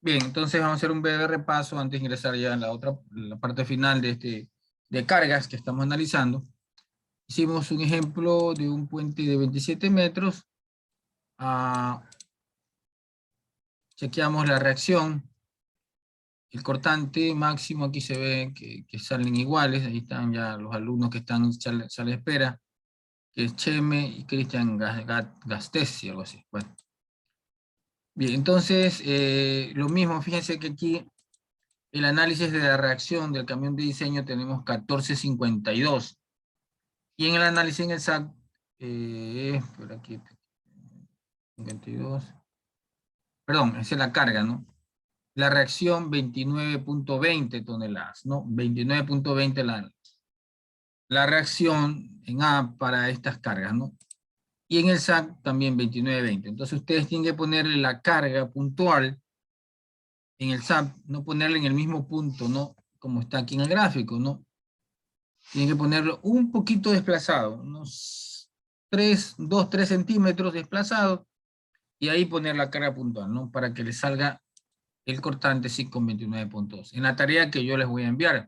Bien, entonces vamos a hacer un breve repaso antes de ingresar ya a la parte final de cargas que estamos analizando. Hicimos un ejemplo de un puente de 27 metros. Chequeamos la reacción. El cortante máximo aquí se ve que salen iguales. Ahí están ya los alumnos que están en sala de espera, que es Cheme y Cristian Gastesi, algo así. Bueno. Bien, entonces lo mismo, fíjense que aquí el análisis de la reacción del camión de diseño tenemos 1452. Y en el análisis en el SAT, por aquí, 52. Perdón, esa es la carga, ¿no? La reacción 29.20 toneladas, ¿no? 29.20 la reacción en A para estas cargas, ¿no? Y en el SAC también 29.20. Entonces ustedes tienen que ponerle la carga puntual en el SAP, no ponerle en el mismo punto, ¿no? Como está aquí en el gráfico, ¿no? Tienen que ponerlo un poquito desplazado, unos 2, 3 centímetros desplazado, y ahí poner la carga puntual, ¿no? Para que les salga el cortante 529.2. En la tarea que yo les voy a enviar.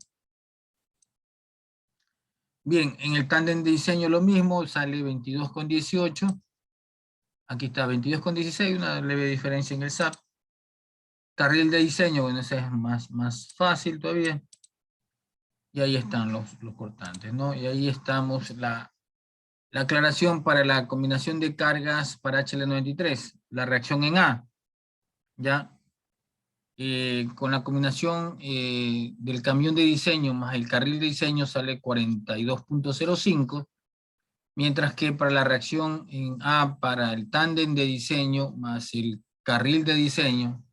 Bien, en el tándem de diseño lo mismo, sale 22.18. Aquí está 22.16, una leve diferencia en el SAP. Carril de diseño, bueno, ese es más fácil todavía. Y ahí están los cortantes, ¿no? Y ahí estamos la aclaración para la combinación de cargas para HL93, la reacción en A, ¿ya? Con la combinación del camión de diseño más el carril de diseño sale 42.05, mientras que para la reacción en A para el tándem de diseño más el carril de diseño,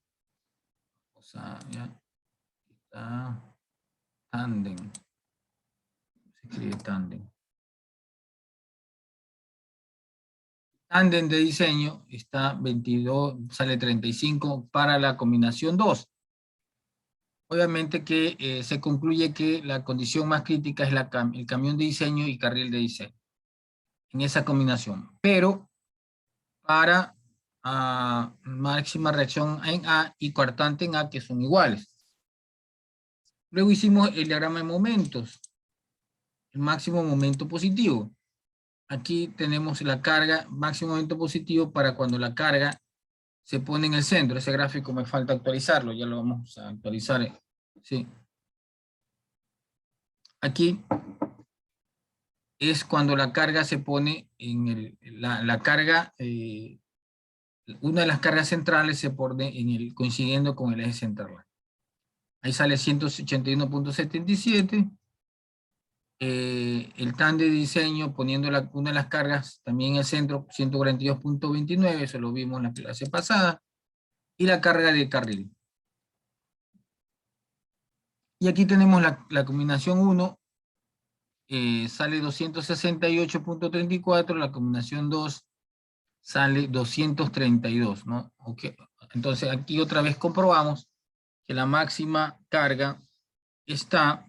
o sea, ya está tándem, se escribe tándem. Tándem de diseño está 22, sale 35 para la combinación 2. Obviamente que se concluye que la condición más crítica es el camión de diseño y carril de diseño, en esa combinación. Pero para máxima reacción en A y cortante en A, que son iguales. Luego hicimos el diagrama de momentos, el máximo momento positivo. Aquí tenemos la carga, máximo momento positivo para cuando la carga se pone en el centro. Ese gráfico me falta actualizarlo, ya lo vamos a actualizar. Sí. Aquí es cuando la carga se pone en la carga, una de las cargas centrales se pone coincidiendo con el eje central. Ahí sale 181.77. El TAN de diseño poniendo una de las cargas también en el centro, 142.29, eso lo vimos en la clase pasada. Y la carga de carril. Y aquí tenemos la combinación 1, sale 268.34, la combinación 2 sale 232, ¿no? Okay. Entonces aquí otra vez comprobamos que la máxima carga está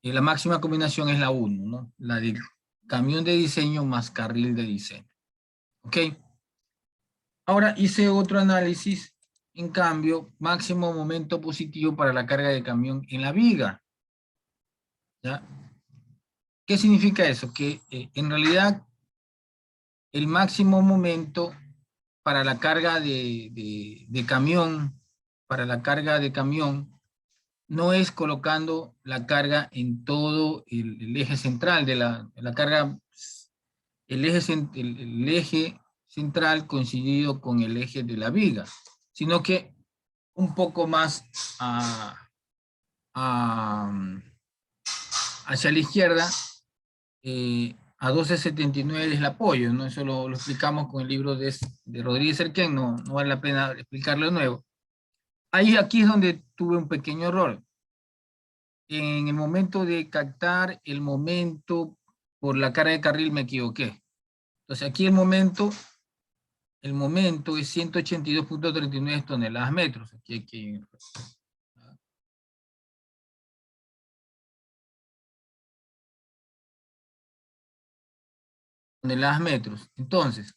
la máxima combinación es la 1, ¿no? La del camión de diseño más carril de diseño. ¿Ok? Ahora hice otro análisis, en cambio, máximo momento positivo para la carga de camión en la viga. ¿Ya? ¿Qué significa eso? Que en realidad el máximo momento para la carga de camión, para la carga de camión, no es colocando la carga en todo el eje central de la carga, el eje central coincidido con el eje de la viga, sino que un poco más a, hacia la izquierda, a 1279 es el apoyo, ¿no? Eso lo explicamos con el libro de Rodríguez Cerquén, no vale la pena explicarlo de nuevo. Aquí es donde tuve un pequeño error. En el momento de captar el momento por la carga de carril me equivoqué. Entonces aquí el momento es 182.39 toneladas metros. Aquí. Toneladas metros. Entonces,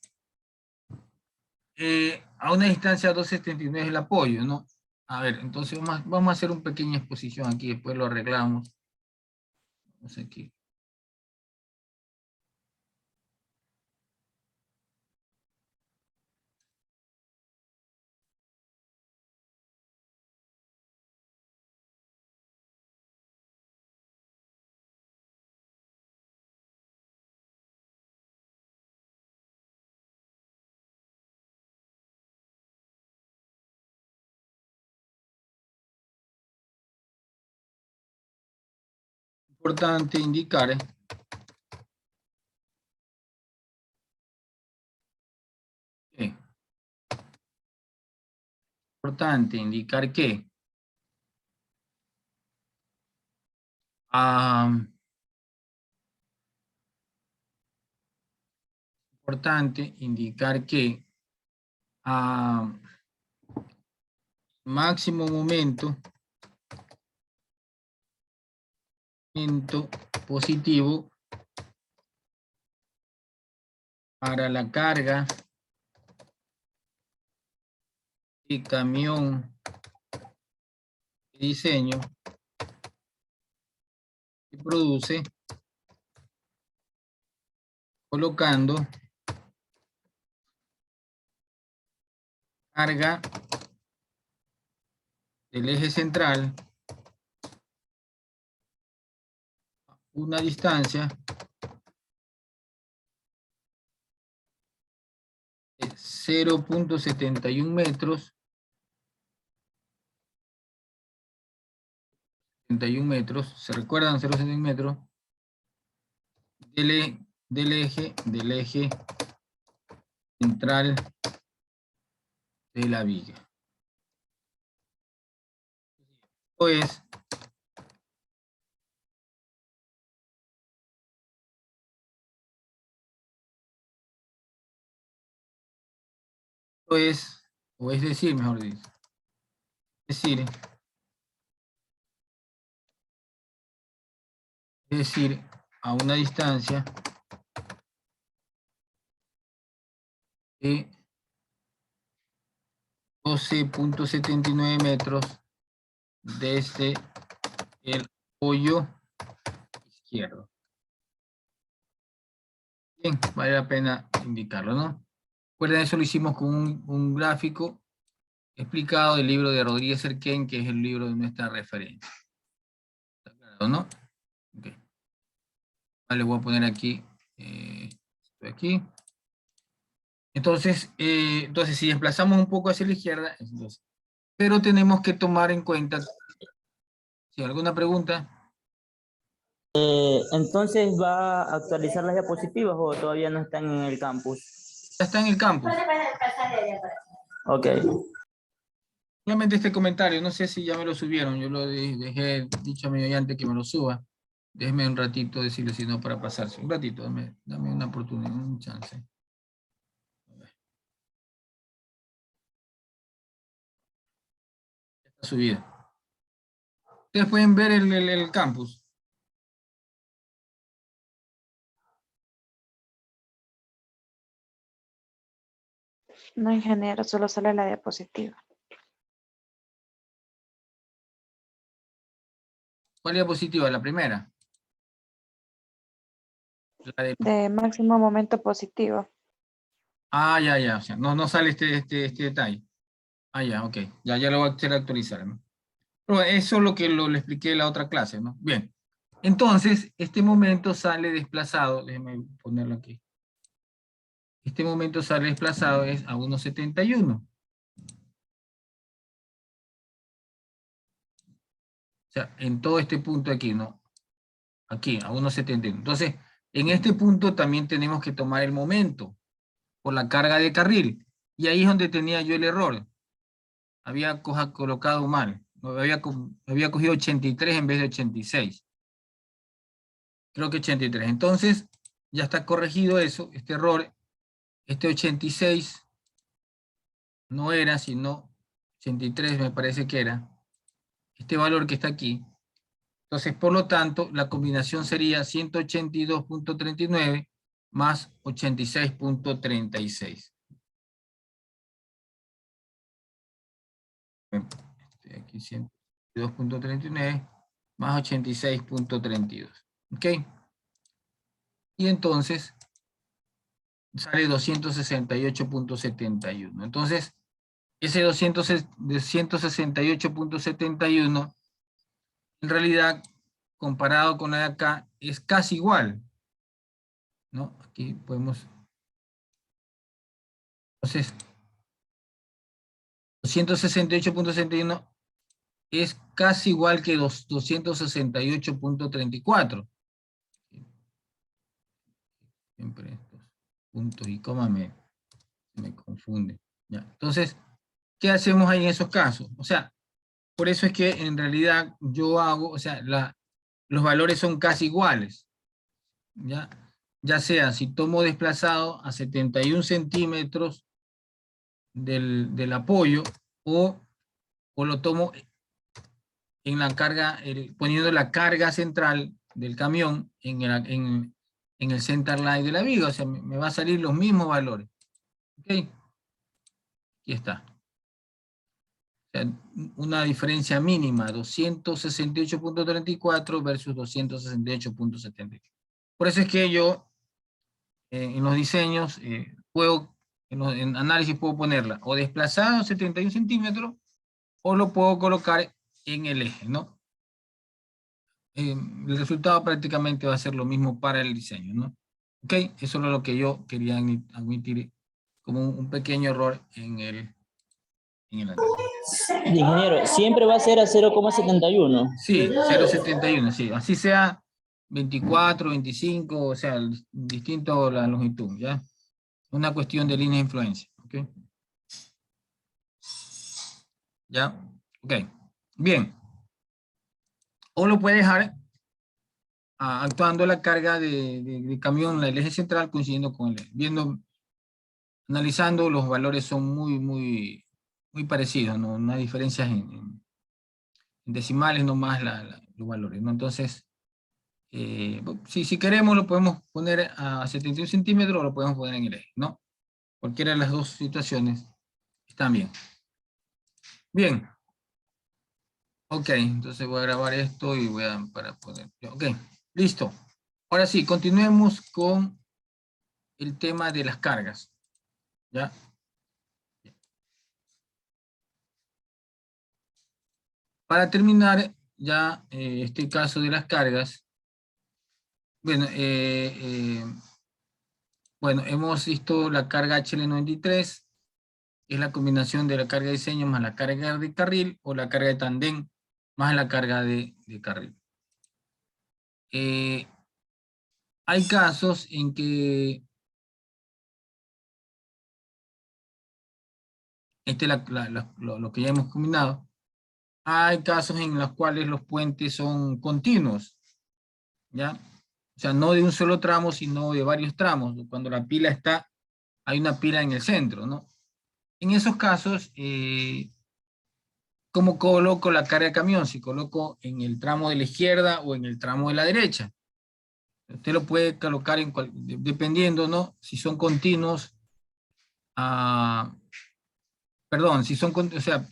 a una distancia 279 es el apoyo, ¿no? A ver, entonces vamos a hacer una pequeña exposición aquí, después lo arreglamos. Vamos aquí. Importante indicar que, importante indicar que importante indicar que máximo momento positivo para la carga de camión de diseño que produce colocando carga del eje central a una distancia de 0.71 metros, 71 metros, ¿se recuerdan? 0.71 metros del eje central de la viga. Esto es, o es decir, mejor dicho, es decir, a una distancia de 12.79 metros desde el apoyo izquierdo. Bien, vale la pena indicarlo, ¿no? Recuerden, eso lo hicimos con un gráfico explicado del libro de Rodríguez Cerquén, que es el libro de nuestra referencia. ¿Está claro, no? Okay. Vale, voy a poner aquí, estoy aquí. Entonces, si desplazamos un poco hacia la izquierda, entonces, pero tenemos que tomar en cuenta, si alguna pregunta. Entonces, ¿va a actualizar las diapositivas o todavía no están en el campus? Ya está en el campus. Ok. Solamente este comentario, no sé si ya me lo subieron, yo lo dejé dicho a mi oyente que me lo suba. Déjeme un ratito decirle, si no, para pasarse. Un ratito, dame una oportunidad, un chance. Ya está subido. Ustedes pueden ver el campus. No, ingeniero, solo sale la diapositiva. ¿Cuál diapositiva? La primera. La de... De máximo momento positivo. ya. O sea, no sale este detalle. Ya, ok. Ya lo voy a hacer actualizar, ¿no? Pero eso es lo que le expliqué en la otra clase, ¿no? Bien. Entonces, este momento sale desplazado. Déjenme ponerlo aquí. Este momento sale desplazado es a 1.71. O sea, en todo este punto aquí, ¿no? Aquí, a 1.71. Entonces, en este punto también tenemos que tomar el momento por la carga de carril. Y ahí es donde tenía yo el error. Había colocado mal. Había cogido 83 en vez de 86. Creo que 83. Entonces, ya está corregido eso, este error. Este 86 no era, sino 83 me parece que era. Este valor que está aquí. Entonces, por lo tanto, la combinación sería 182.39 más 86.36. Aquí 102.39 más 86.32. ¿Ok? Y entonces sale 268.71. Entonces, ese 268.71 en realidad, comparado con la de acá, es casi igual, ¿no? Aquí podemos... Entonces, 268.71 es casi igual que 268.34. Siempre estos puntos y comas me confunden. ¿Ya? Entonces, ¿qué hacemos ahí en esos casos? O sea, por eso es que en realidad yo hago, o sea, los valores son casi iguales. ¿Ya? Ya sea si tomo desplazado a 71 centímetros del apoyo o lo tomo en la carga, poniendo la carga central del camión en el center line de la viga. O sea, me va a salir los mismos valores. ¿Ok? Aquí está. O sea, una diferencia mínima, 268.34 versus 268.78. Por eso es que yo en los diseños en análisis puedo ponerla o desplazado 71 centímetros o lo puedo colocar en el eje, ¿no? El resultado prácticamente va a ser lo mismo para el diseño, ¿no? ¿Ok? Eso es lo que yo quería admitir como un pequeño error en el análisis. Ingeniero, siempre va a ser a 0,71. Sí, 0,71, sí. Así sea 24, 25, o sea, distinto la longitud, ¿ya? Una cuestión de línea de influencia, ¿ok? ¿Ya? Ok. Bien. O lo puede dejar actuando la carga de camión, el eje central coincidiendo con el eje. Analizando, los valores son muy parecidos, ¿no? No hay diferencias en decimales, no más los valores, ¿no? Entonces, si queremos lo podemos poner a 71 centímetros o lo podemos poner en el eje, ¿no? Cualquiera de las dos situaciones están bien. Bien. Ok, entonces voy a grabar esto y voy para poner. Ok, listo. Ahora sí, continuemos con el tema de las cargas. ¿Ya? Para terminar ya este caso de las cargas, bueno, hemos visto la carga HL93, es la combinación de la carga de diseño más la carga de carril o la carga de tandem más la carga de carril. Hay casos en que lo que ya hemos combinado. Hay casos en los cuales los puentes son continuos, ¿ya? O sea, no de un solo tramo, sino de varios tramos. Cuando la pila hay una pila en el centro, ¿no? En esos casos, ¿cómo coloco la carga de camión? Si coloco en el tramo de la izquierda o en el tramo de la derecha. Usted lo puede colocar dependiendo, ¿no? Si son continuos, perdón, o sea,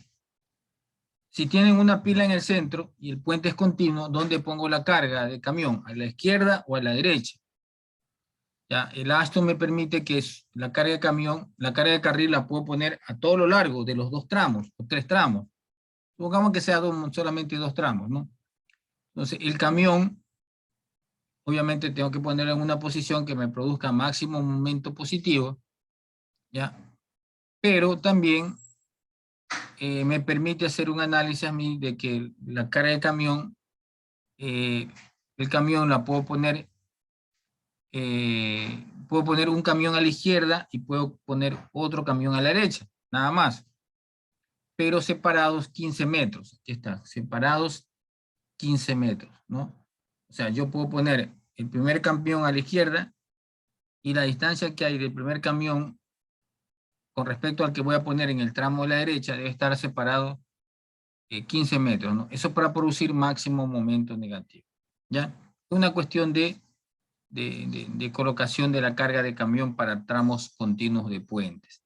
si tienen una pila en el centro y el puente es continuo, ¿dónde pongo la carga de camión? ¿A la izquierda o a la derecha? Ya, el ASTO me permite que la carga de camión, la carga de carril la puedo poner a todo lo largo de los dos tramos, o tres tramos. Supongamos que sea solamente dos tramos, ¿no? Entonces, el camión, obviamente tengo que ponerlo en una posición que me produzca máximo momento positivo, ¿ya? Pero también me permite hacer un análisis a mí de que la carga de camión, el camión la puedo poner un camión a la izquierda y puedo poner otro camión a la derecha, nada más. Pero separados 15 metros. Aquí está, separados 15 metros, ¿no? O sea, yo puedo poner el primer camión a la izquierda y la distancia que hay del primer camión con respecto al que voy a poner en el tramo de la derecha debe estar separado 15 metros, ¿no? Eso para producir máximo momento negativo, ¿ya? Una cuestión de colocación de la carga de camión para tramos continuos de puentes.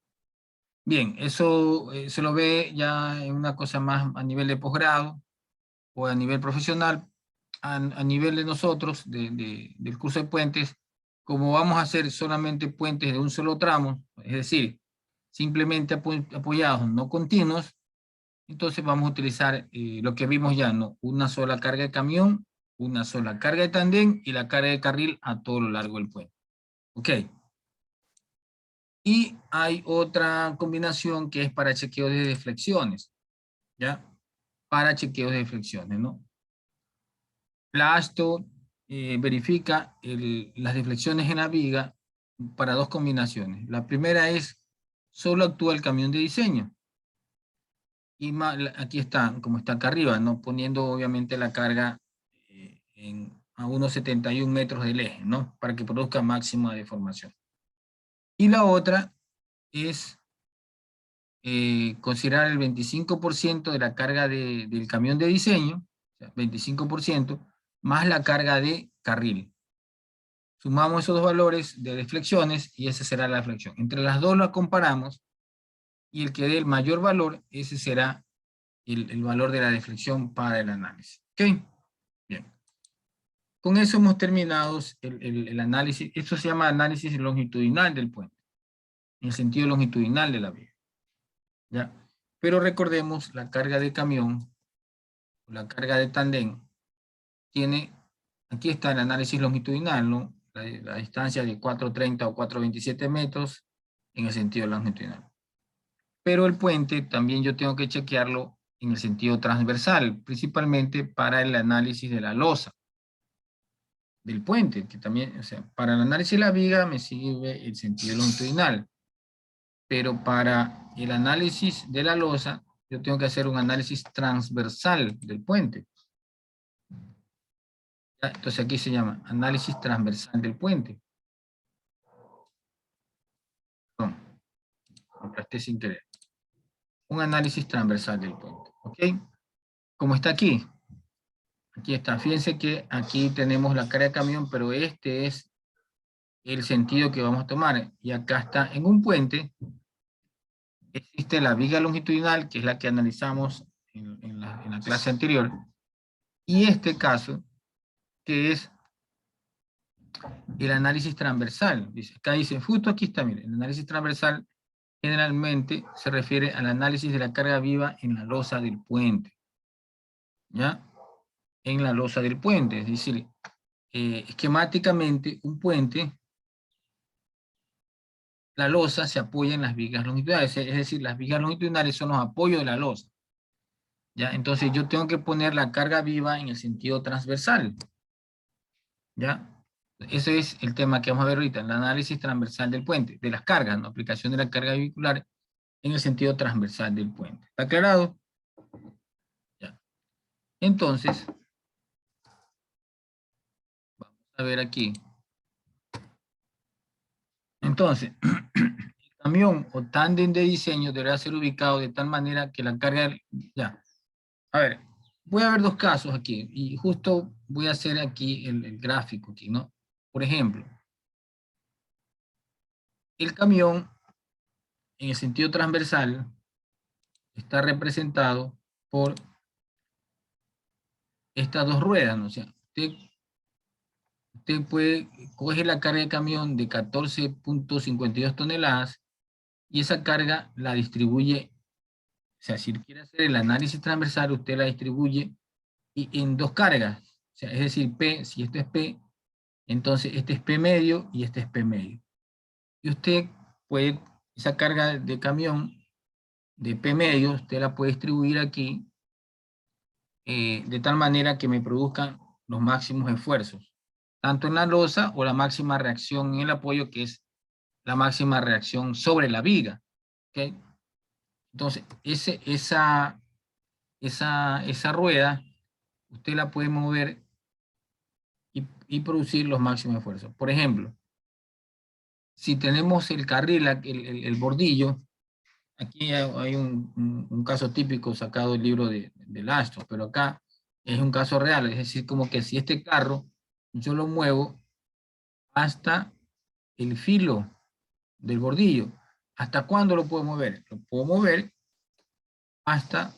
Bien, eso se lo ve ya en una cosa más a nivel de posgrado o a nivel profesional. A nivel de nosotros, del curso de puentes, como vamos a hacer solamente puentes de un solo tramo, es decir, simplemente apoyados, no continuos, entonces vamos a utilizar lo que vimos ya, ¿no? Una sola carga de camión, una sola carga de tandem y la carga de carril a todo lo largo del puente. Ok. Y hay otra combinación que es para chequeo de deflexiones, ¿ya? Para chequeos de deflexiones, ¿no? La ASTO verifica las deflexiones en la viga para dos combinaciones. La primera es, solo actúa el camión de diseño. Y aquí está, como está acá arriba, ¿no? Poniendo obviamente la carga a unos 71 metros del eje, ¿no? Para que produzca máxima deformación. Y la otra es considerar el 25% de la carga del camión de diseño, o sea, 25%, más la carga de carril. Sumamos esos dos valores de deflexiones y esa será la deflexión. Entre las dos la comparamos y el que dé el mayor valor, ese será el valor de la deflexión para el análisis. ¿Ok? Bien. Con eso hemos terminado el análisis. Esto se llama análisis longitudinal del puente, en el sentido longitudinal de la vía. ¿Ya? Pero recordemos, la carga de camión, la carga de tandem, tiene, aquí está el análisis longitudinal, ¿no? La distancia de 430 o 427 metros en el sentido longitudinal. Pero el puente también yo tengo que chequearlo en el sentido transversal, principalmente para el análisis de la losa del puente, que también, o sea, para el análisis de la viga me sirve el sentido longitudinal, pero para el análisis de la losa yo tengo que hacer un análisis transversal del puente. ¿Ya? Entonces aquí se llama análisis transversal del puente. Perdón, me aplasté sin querer. Un análisis transversal del puente, ¿ok? Como está aquí. Aquí está. Fíjense que aquí tenemos la carga de camión, pero este es el sentido que vamos a tomar. Y acá está, en un puente, existe la viga longitudinal, que es la que analizamos en la clase anterior. Y este caso, que es el análisis transversal. Acá dice, justo aquí está, miren, el análisis transversal generalmente se refiere al análisis de la carga viva en la losa del puente. ¿Ya? En la losa del puente, es decir, esquemáticamente un puente, la losa se apoya en las vigas longitudinales, es decir, las vigas longitudinales son los apoyos de la losa. ¿Ya? Entonces yo tengo que poner la carga viva en el sentido transversal. ¿Ya? Ese es el tema que vamos a ver ahorita, el análisis transversal del puente, de las cargas, ¿no? Aplicación de la carga vehicular en el sentido transversal del puente. ¿Está aclarado? Ya. Entonces, vamos a ver aquí. Entonces, el camión o tándem de diseño deberá ser ubicado de tal manera que la carga... Ya. A ver, voy a ver dos casos aquí y justo voy a hacer aquí el gráfico aquí, ¿no? Por ejemplo, el camión en el sentido transversal está representado por estas dos ruedas, ¿no? O sea, usted puede coger la carga de camión de 14.52 toneladas y esa carga la distribuye, o sea, si quiere hacer el análisis transversal, usted la distribuye en dos cargas, o sea, es decir, P, si esto es P, entonces este es P medio y este es P medio. Y usted puede, esa carga de camión de P medio, usted la puede distribuir aquí de tal manera que me produzcan los máximos esfuerzos, tanto en la losa o la máxima reacción en el apoyo, que es la máxima reacción sobre la viga. ¿Okay? Entonces, esa rueda, usted la puede mover y producir los máximos esfuerzos. Por ejemplo, si tenemos el carril, el bordillo, aquí hay un caso típico sacado del libro de Astor, pero acá es un caso real, es decir, como que si este carro yo lo muevo hasta el filo del bordillo, ¿Hasta cuándo lo puedo mover? Lo puedo mover hasta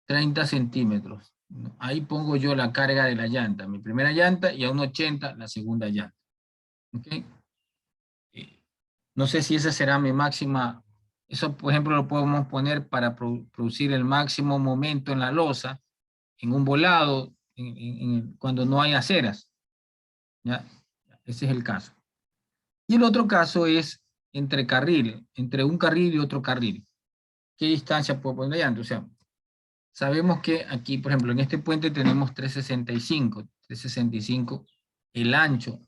30 centímetros. Ahí pongo yo la carga de la llanta, mi primera llanta, y a un 80 la segunda llanta. ¿Ok? No sé si esa será mi máxima. Eso, por ejemplo, lo podemos poner para producir el máximo momento en la losa, en un volado, cuando no hay aceras. ¿Ya? Ese es el caso. Y el otro caso es entre carriles, entre un carril y otro carril. ¿Qué distancia puedo poner la llanta? O sea, sabemos que aquí, por ejemplo, en este puente tenemos 365 el ancho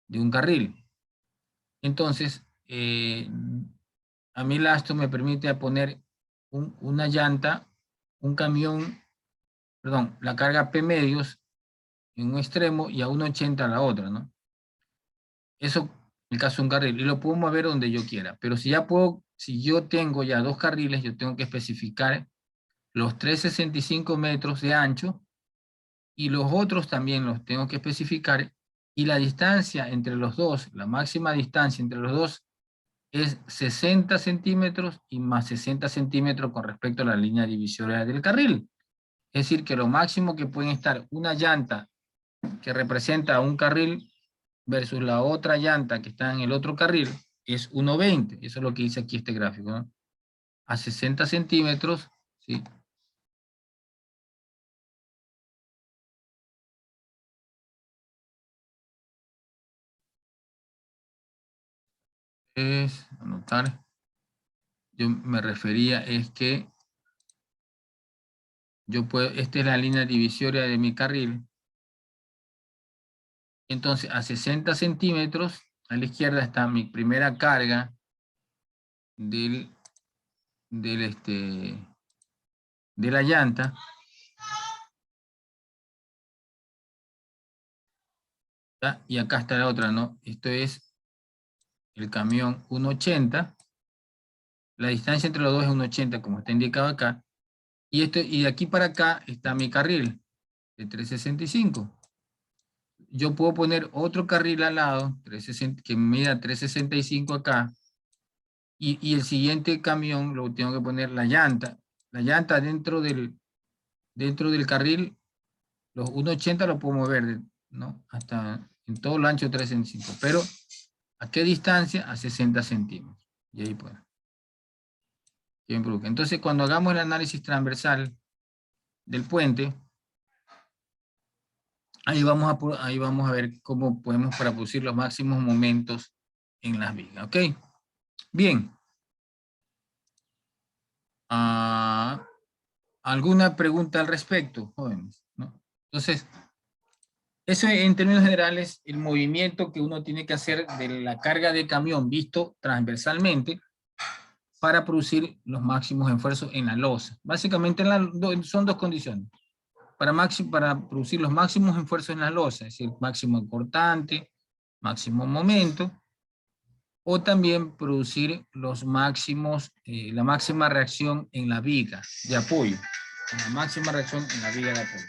de un carril. Entonces, a mí esto me permite poner una llanta, un camión, perdón, la carga P medios en un extremo y a 1.80 a la otra, ¿no? Eso en el caso de un carril, y lo puedo mover donde yo quiera, pero si yo tengo ya dos carriles, yo tengo que especificar los 365 metros de ancho y los otros también los tengo que especificar, y la distancia entre los dos, la máxima distancia entre los dos es 60 centímetros y más 60 centímetros con respecto a la línea divisoria del carril. Es decir, que lo máximo que pueden estar una llanta que representa un carril versus la otra llanta que está en el otro carril es 1.20. Eso es lo que dice aquí este gráfico, ¿no? A 60 centímetros, ¿sí? Es anotar. Yo me refería es que yo puedo, esta es la línea divisoria de mi carril. Entonces, a 60 centímetros, a la izquierda está mi primera carga de la llanta. ¿Ya? Y acá está la otra, ¿no? Esto es el camión 1.80. La distancia entre los dos es 1.80, como está indicado acá. Y de aquí para acá está mi carril de 365. Yo puedo poner otro carril al lado, que mida 365 acá, y el siguiente camión lo tengo que poner la llanta. La llanta dentro del carril, los 1.80 lo puedo mover, ¿no? Hasta en todo el ancho 365. Pero, ¿a qué distancia? A 60 centímetros. Y ahí pues. Entonces, cuando hagamos el análisis transversal del puente, ahí vamos a ver cómo podemos producir los máximos momentos en las vigas. ¿Ok? Bien. ¿Alguna pregunta al respecto, jóvenes? ¿No? Entonces, eso en términos generales, el movimiento que uno tiene que hacer de la carga de camión visto transversalmente para producir los máximos esfuerzos en la losa. Básicamente son dos condiciones. Para producir los máximos esfuerzos en la losa, es decir, máximo cortante, máximo momento, o también producir los máximos, la máxima reacción en la viga de apoyo. La máxima reacción en la viga de apoyo.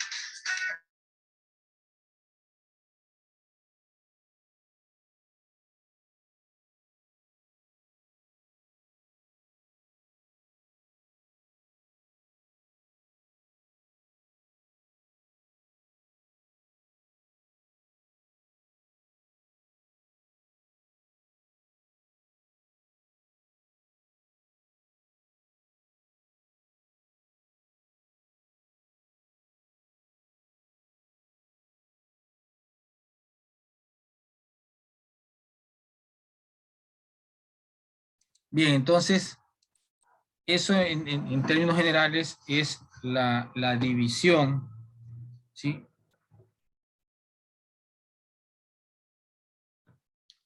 Bien, entonces, eso en términos generales es la división, ¿sí?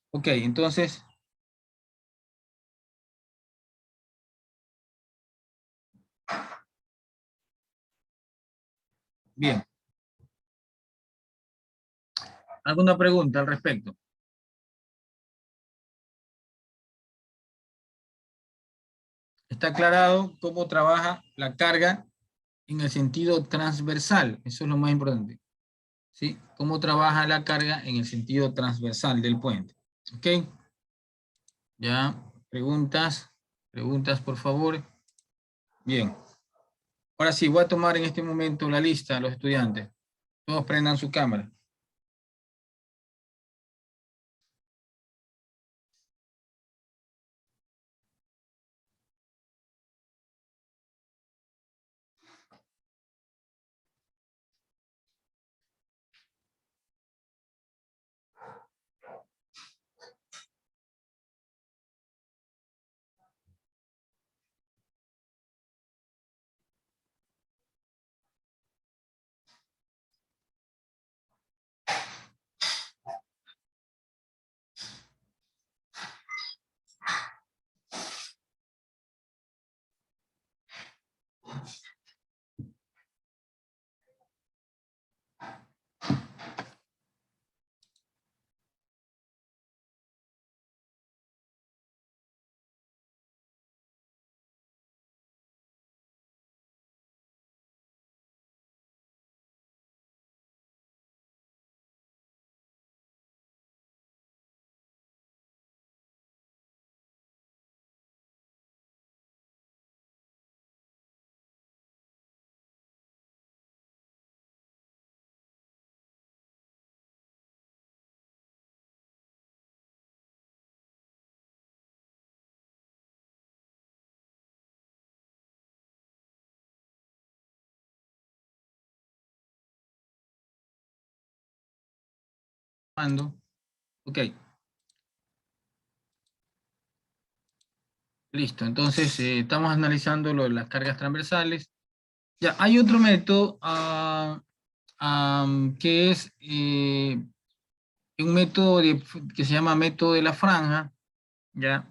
Ok, entonces, bien. ¿Alguna pregunta al respecto? Está aclarado cómo trabaja la carga en el sentido transversal. Eso es lo más importante. ¿Sí? Cómo trabaja la carga en el sentido transversal del puente. ¿Ok? Ya, preguntas. ¿Preguntas, por favor? Bien. Ahora sí, voy a tomar en este momento la lista de los estudiantes. Todos prendan su cámara. Ok. Listo. Entonces, estamos analizando lo de las cargas transversales. Ya, hay otro método que es un método que se llama método de la franja. Ya.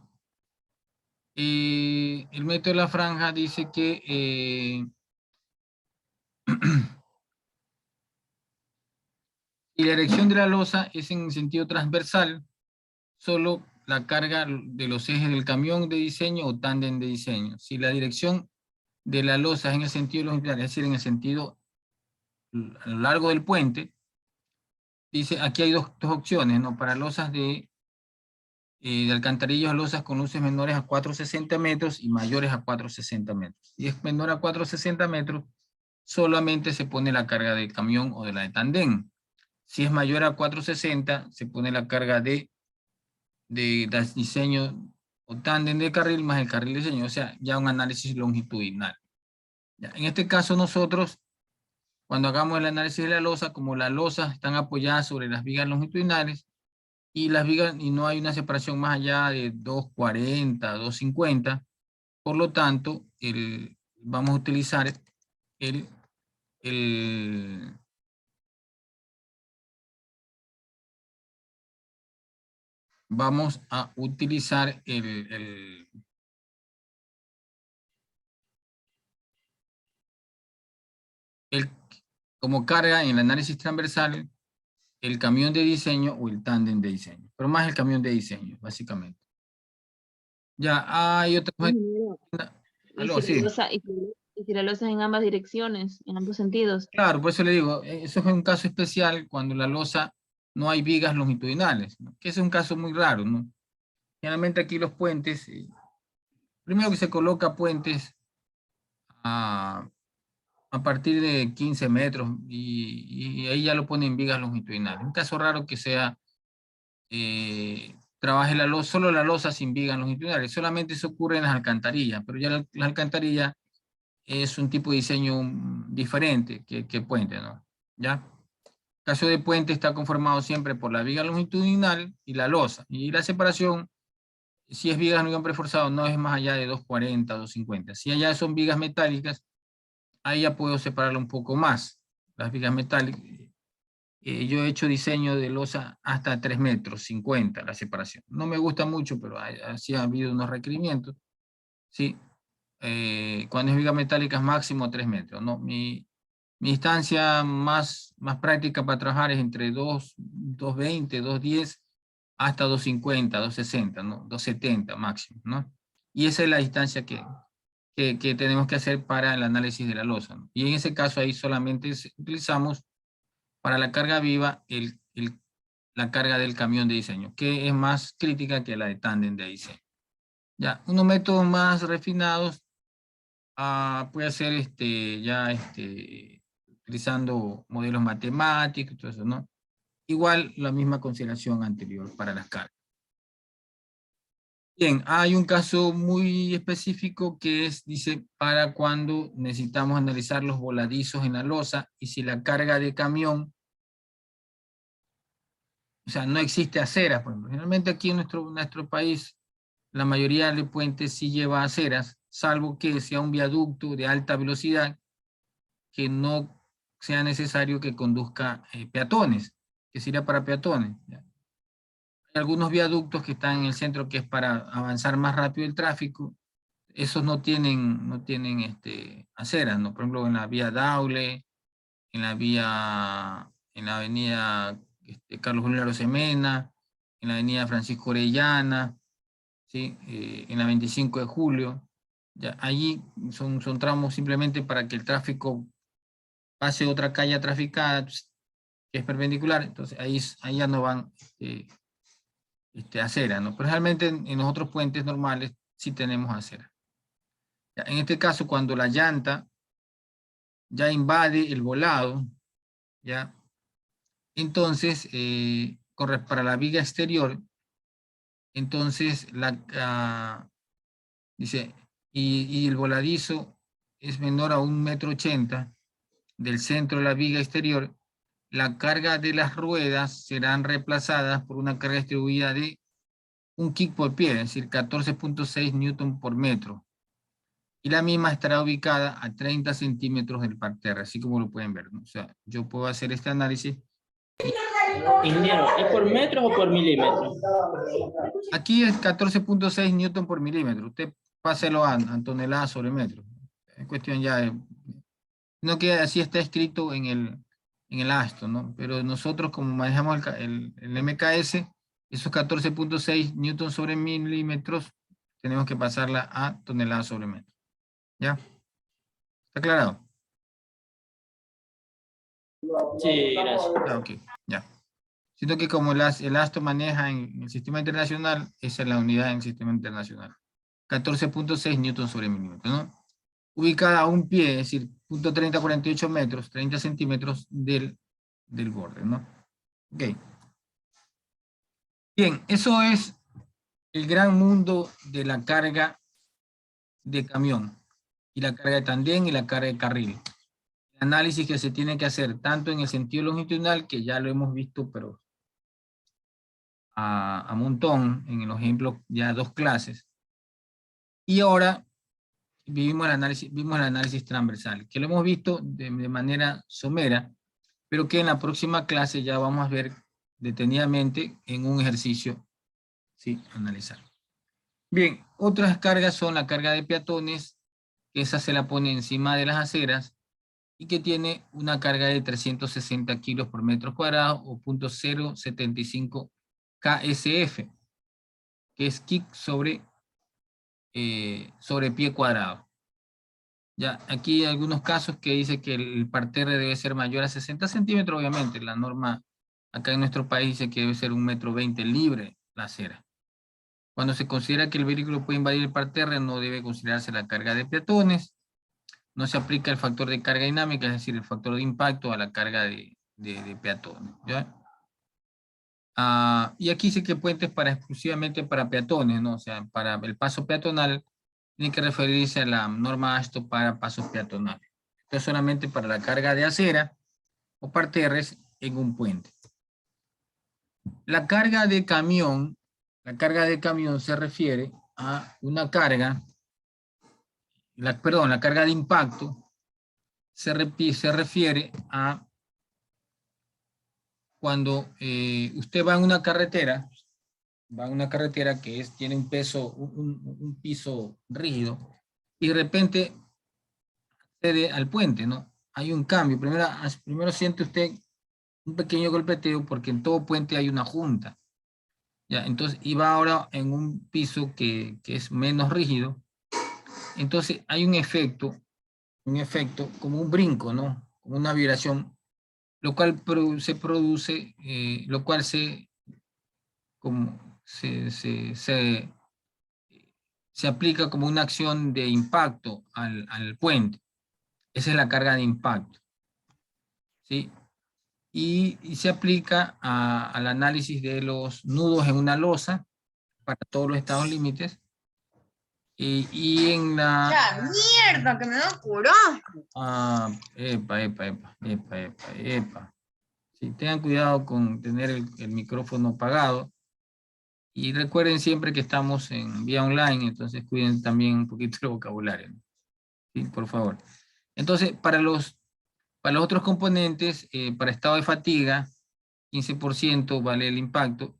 El método de la franja dice que si la dirección de la losa es en sentido transversal, solo la carga de los ejes del camión de diseño o tándem de diseño. Si la dirección de la losa es en el sentido longitudinal, es decir, en el sentido a lo largo del puente, dice, aquí hay dos opciones, ¿no? Para losas de alcantarillas o losas con luces menores a 460 metros y mayores a 460 metros. Si es menor a 460 metros, solamente se pone la carga del camión o de la de tandem. Si es mayor a 460, se pone la carga de diseño o tándem de carril más el carril de diseño, o sea, ya un análisis longitudinal. Ya, en este caso nosotros, cuando hagamos el análisis de la losa, como las losas están apoyadas sobre las vigas longitudinales y las vigas y no hay una separación más allá de 240, 250, por lo tanto, vamos a utilizar el, el vamos a utilizar como carga en el análisis transversal el camión de diseño o el tándem de diseño, pero más el camión de diseño, básicamente. Ya hay otro. Ingeniero, Aló, sí. y si la losa es en ambas direcciones, en ambos sentidos. Claro, por eso le digo, eso es un caso especial cuando la losa no hay vigas longitudinales, ¿no? Que es un caso muy raro, ¿no? Generalmente aquí los puentes, primero que se coloca puentes a partir de 15 metros y ahí ya lo ponen vigas longitudinales. Un caso raro que sea, trabaje solo la losa sin vigas longitudinales. Solamente eso ocurre en las alcantarillas, pero ya la alcantarilla es un tipo de diseño diferente que puente, ¿no? ¿Ya? El caso de puente está conformado siempre por la viga longitudinal y la losa. Y la separación, si es vigas no preforzado, no es más allá de 240, 250. Si allá son vigas metálicas, ahí ya puedo separarlo un poco más. Las vigas metálicas, yo he hecho diseño de losa hasta 3 metros, 50 la separación. No me gusta mucho, pero así ha habido unos requerimientos. ¿Sí? Cuando es vigas metálicas máximo 3 metros. ¿No? Mi distancia más práctica para trabajar es entre 220, 210 hasta 250, 260, ¿no? 270 máximo, ¿no? Y esa es la distancia que tenemos que hacer para el análisis de la losa, ¿no? Y en ese caso ahí solamente utilizamos para la carga viva la carga del camión de diseño, que es más crítica que la de tándem de diseño. Ya, unos métodos más refinados puede ser utilizando modelos matemáticos, todo eso, ¿no? Igual la misma consideración anterior para las cargas. Bien, hay un caso muy específico que es, dice, para cuando necesitamos analizar los voladizos en la losa y si la carga de camión, o sea, no existe aceras, por ejemplo. Generalmente aquí en nuestro país, la mayoría de puentes sí lleva aceras, salvo que sea un viaducto de alta velocidad que no sea necesario que conduzca peatones, que sirva para peatones. ¿Ya? Hay algunos viaductos que están en el centro que es para avanzar más rápido el tráfico. Esos no tienen aceras, ¿no? Por ejemplo, en la vía Daule, en la avenida Carlos Julio Arosemena, en la avenida Francisco Orellana, ¿sí? En la 25 de julio. Ya, allí son tramos simplemente para que el tráfico pase otra calle traficada, pues, que es perpendicular, entonces ahí ya no van acera, ¿no? Pero realmente en los otros puentes normales sí tenemos acera. Ya, en este caso, cuando la llanta ya invade el volado, ¿ya? Entonces, para la viga exterior, entonces dice, y el voladizo es menor a 1,80 m del centro de la viga exterior, la carga de las ruedas serán reemplazadas por una carga distribuida de un kick por pie, es decir, 14.6 newton por metro. Y la misma estará ubicada a 30 centímetros del parterre, así como lo pueden ver, ¿no? O sea, yo puedo hacer este análisis. Ingeniero, ¿es por metros o por milímetros? Aquí es 14.6 newton por milímetro. Usted páselo a toneladas sobre metro. Es cuestión ya de... No que así está escrito en el ASTO, ¿no? Pero nosotros como manejamos el MKS, esos 14.6 newton sobre milímetros, tenemos que pasarla a toneladas sobre metro. ¿Ya? ¿Está aclarado? Sí, gracias. Ok, ya. Siento que como el ASTO maneja en el sistema internacional, esa es la unidad en el sistema internacional. 14.6 newton sobre milímetro, ¿no? Ubicada a un pie, es decir, 0.3048 metros, 30 centímetros del borde, ¿no? Ok. Bien, eso es el gran mundo de la carga de camión y la carga de tandem y la carga de carril. El análisis que se tiene que hacer tanto en el sentido longitudinal, que ya lo hemos visto, pero a montón, en el ejemplo ya 2 clases. Y ahora vimos el análisis transversal, que lo hemos visto de manera somera, pero que en la próxima clase ya vamos a ver detenidamente en un ejercicio, ¿sí? Analizar. Bien, otras cargas son la carga de peatones, que esa se la pone encima de las aceras, y que tiene una carga de 360 kilos por metro cuadrado, o 0.075 KSF, que es kick sobre pie cuadrado. Ya, aquí hay algunos casos que dice que el parterre debe ser mayor a 60 centímetros, obviamente. La norma acá en nuestro país dice que debe ser 1,20 m libre la acera. Cuando se considera que el vehículo puede invadir el parterre, no debe considerarse la carga de peatones. No se aplica el factor de carga dinámica, es decir, el factor de impacto a la carga de peatones. ¿Ya? Y aquí dice que puentes exclusivamente para peatones, ¿no? O sea, para el paso peatonal, tiene que referirse a la norma ASTO para pasos peatonales. Esto es solamente para la carga de acera o parterres en un puente. La carga de camión se refiere a una carga, la carga de impacto se refiere a cuando usted va en una carretera, que tiene un peso, un piso rígido, y de repente accede al puente, ¿no? Hay un cambio. Primero siente usted un pequeño golpeteo porque en todo puente hay una junta. ¿Ya? Entonces, y va ahora en un piso que es menos rígido. Entonces, hay un efecto como un brinco, ¿no? Como una vibración, lo cual se produce, lo cual se se aplica como una acción de impacto al puente. Esa es la carga de impacto, ¿sí? Y se aplica al análisis de los nudos en una losa para todos los estados límites. Y en la... ¡Ya, mierda, que me da coraje! Epa. Sí, tengan cuidado con tener el micrófono apagado. Y recuerden siempre que estamos en vía online, entonces cuiden también un poquito el vocabulario, ¿no? Sí, por favor. Entonces, para los otros componentes, para estado de fatiga, 15% vale el impacto,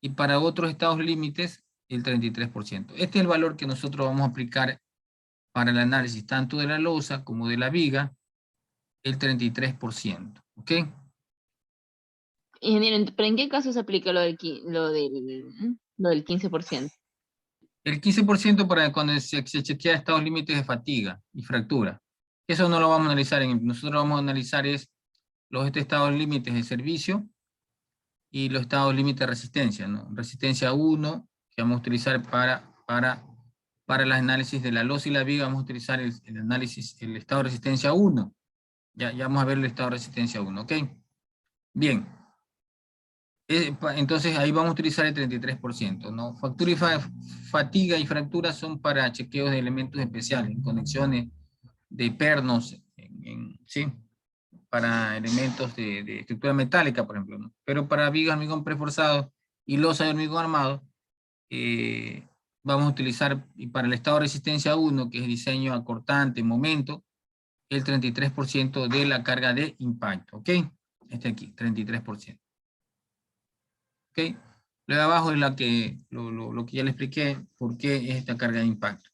y para otros estados límites, el 33%. Este es el valor que nosotros vamos a aplicar para el análisis tanto de la losa como de la viga, el 33%. ¿Ok? Ingeniero, ¿pero en qué caso se aplica lo del 15%? El 15% para cuando se chequea estados límites de fatiga y fractura. Eso no lo vamos a analizar. Nosotros vamos a analizar los estados límites de servicio y los estados límites de resistencia, ¿no? Resistencia 1, que vamos a utilizar para el análisis de la losa y la viga, vamos a utilizar el análisis, el estado de resistencia 1. Ya vamos a ver el estado de resistencia 1, ¿ok? Bien. Entonces ahí vamos a utilizar el 33%, ¿no? Factura y fatiga y fractura son para chequeos de elementos especiales, conexiones de pernos, ¿sí? Para elementos de estructura metálica, por ejemplo, ¿no? Pero para vigas de hormigón preforzado y losa de hormigón armado, vamos a utilizar, y para el estado de resistencia 1, que es diseño acortante, momento, el 33% de la carga de impacto, ¿ok? Este aquí, 33%. ¿Ok? Lo de abajo es lo que ya le expliqué, por qué es esta carga de impacto.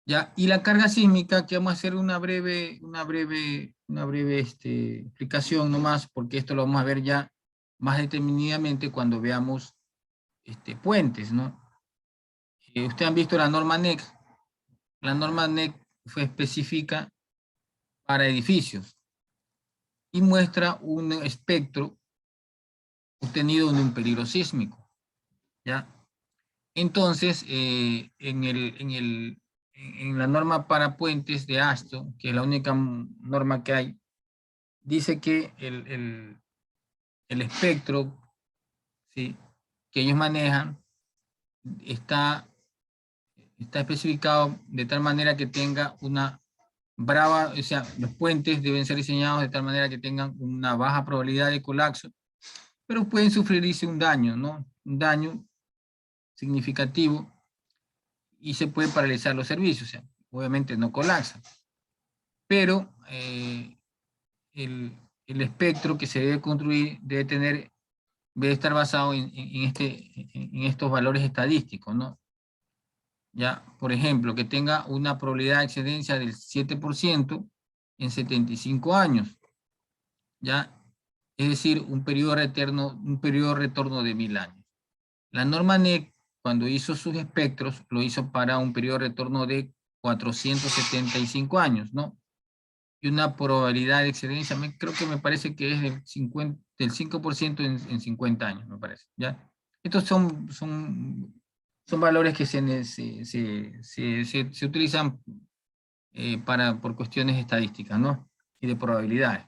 ¿Ya? Y la carga sísmica, que vamos a hacer una breve explicación nomás, porque esto lo vamos a ver ya más determinadamente cuando veamos puentes, ¿no? Ustedes han visto la norma NEC. La norma NEC fue específica para edificios y muestra un espectro obtenido de un peligro sísmico, ¿ya? Entonces, en la norma para puentes de ASTO, que es la única norma que hay, dice que el espectro, ¿sí?, que ellos manejan está especificado de tal manera que tenga una brava, o sea, los puentes deben ser diseñados de tal manera que tengan una baja probabilidad de colapso, pero pueden sufrirse un daño, ¿no? Un daño significativo y se puede paralizar los servicios, o sea, obviamente no colapsa, pero el espectro que se debe construir debe estar basado en estos valores estadísticos, ¿no? Ya, por ejemplo, que tenga una probabilidad de excedencia del 7% en 75 años, ¿ya? Es decir, un periodo de retorno de 1000 años. La norma NEC, cuando hizo sus espectros, lo hizo para un periodo de retorno de 475 años, ¿no? Y una probabilidad de excedencia, creo que me parece que es del 5% en 50 años, me parece, ¿ya? Estos son valores que se utilizan por cuestiones estadísticas, ¿no? Y de probabilidades.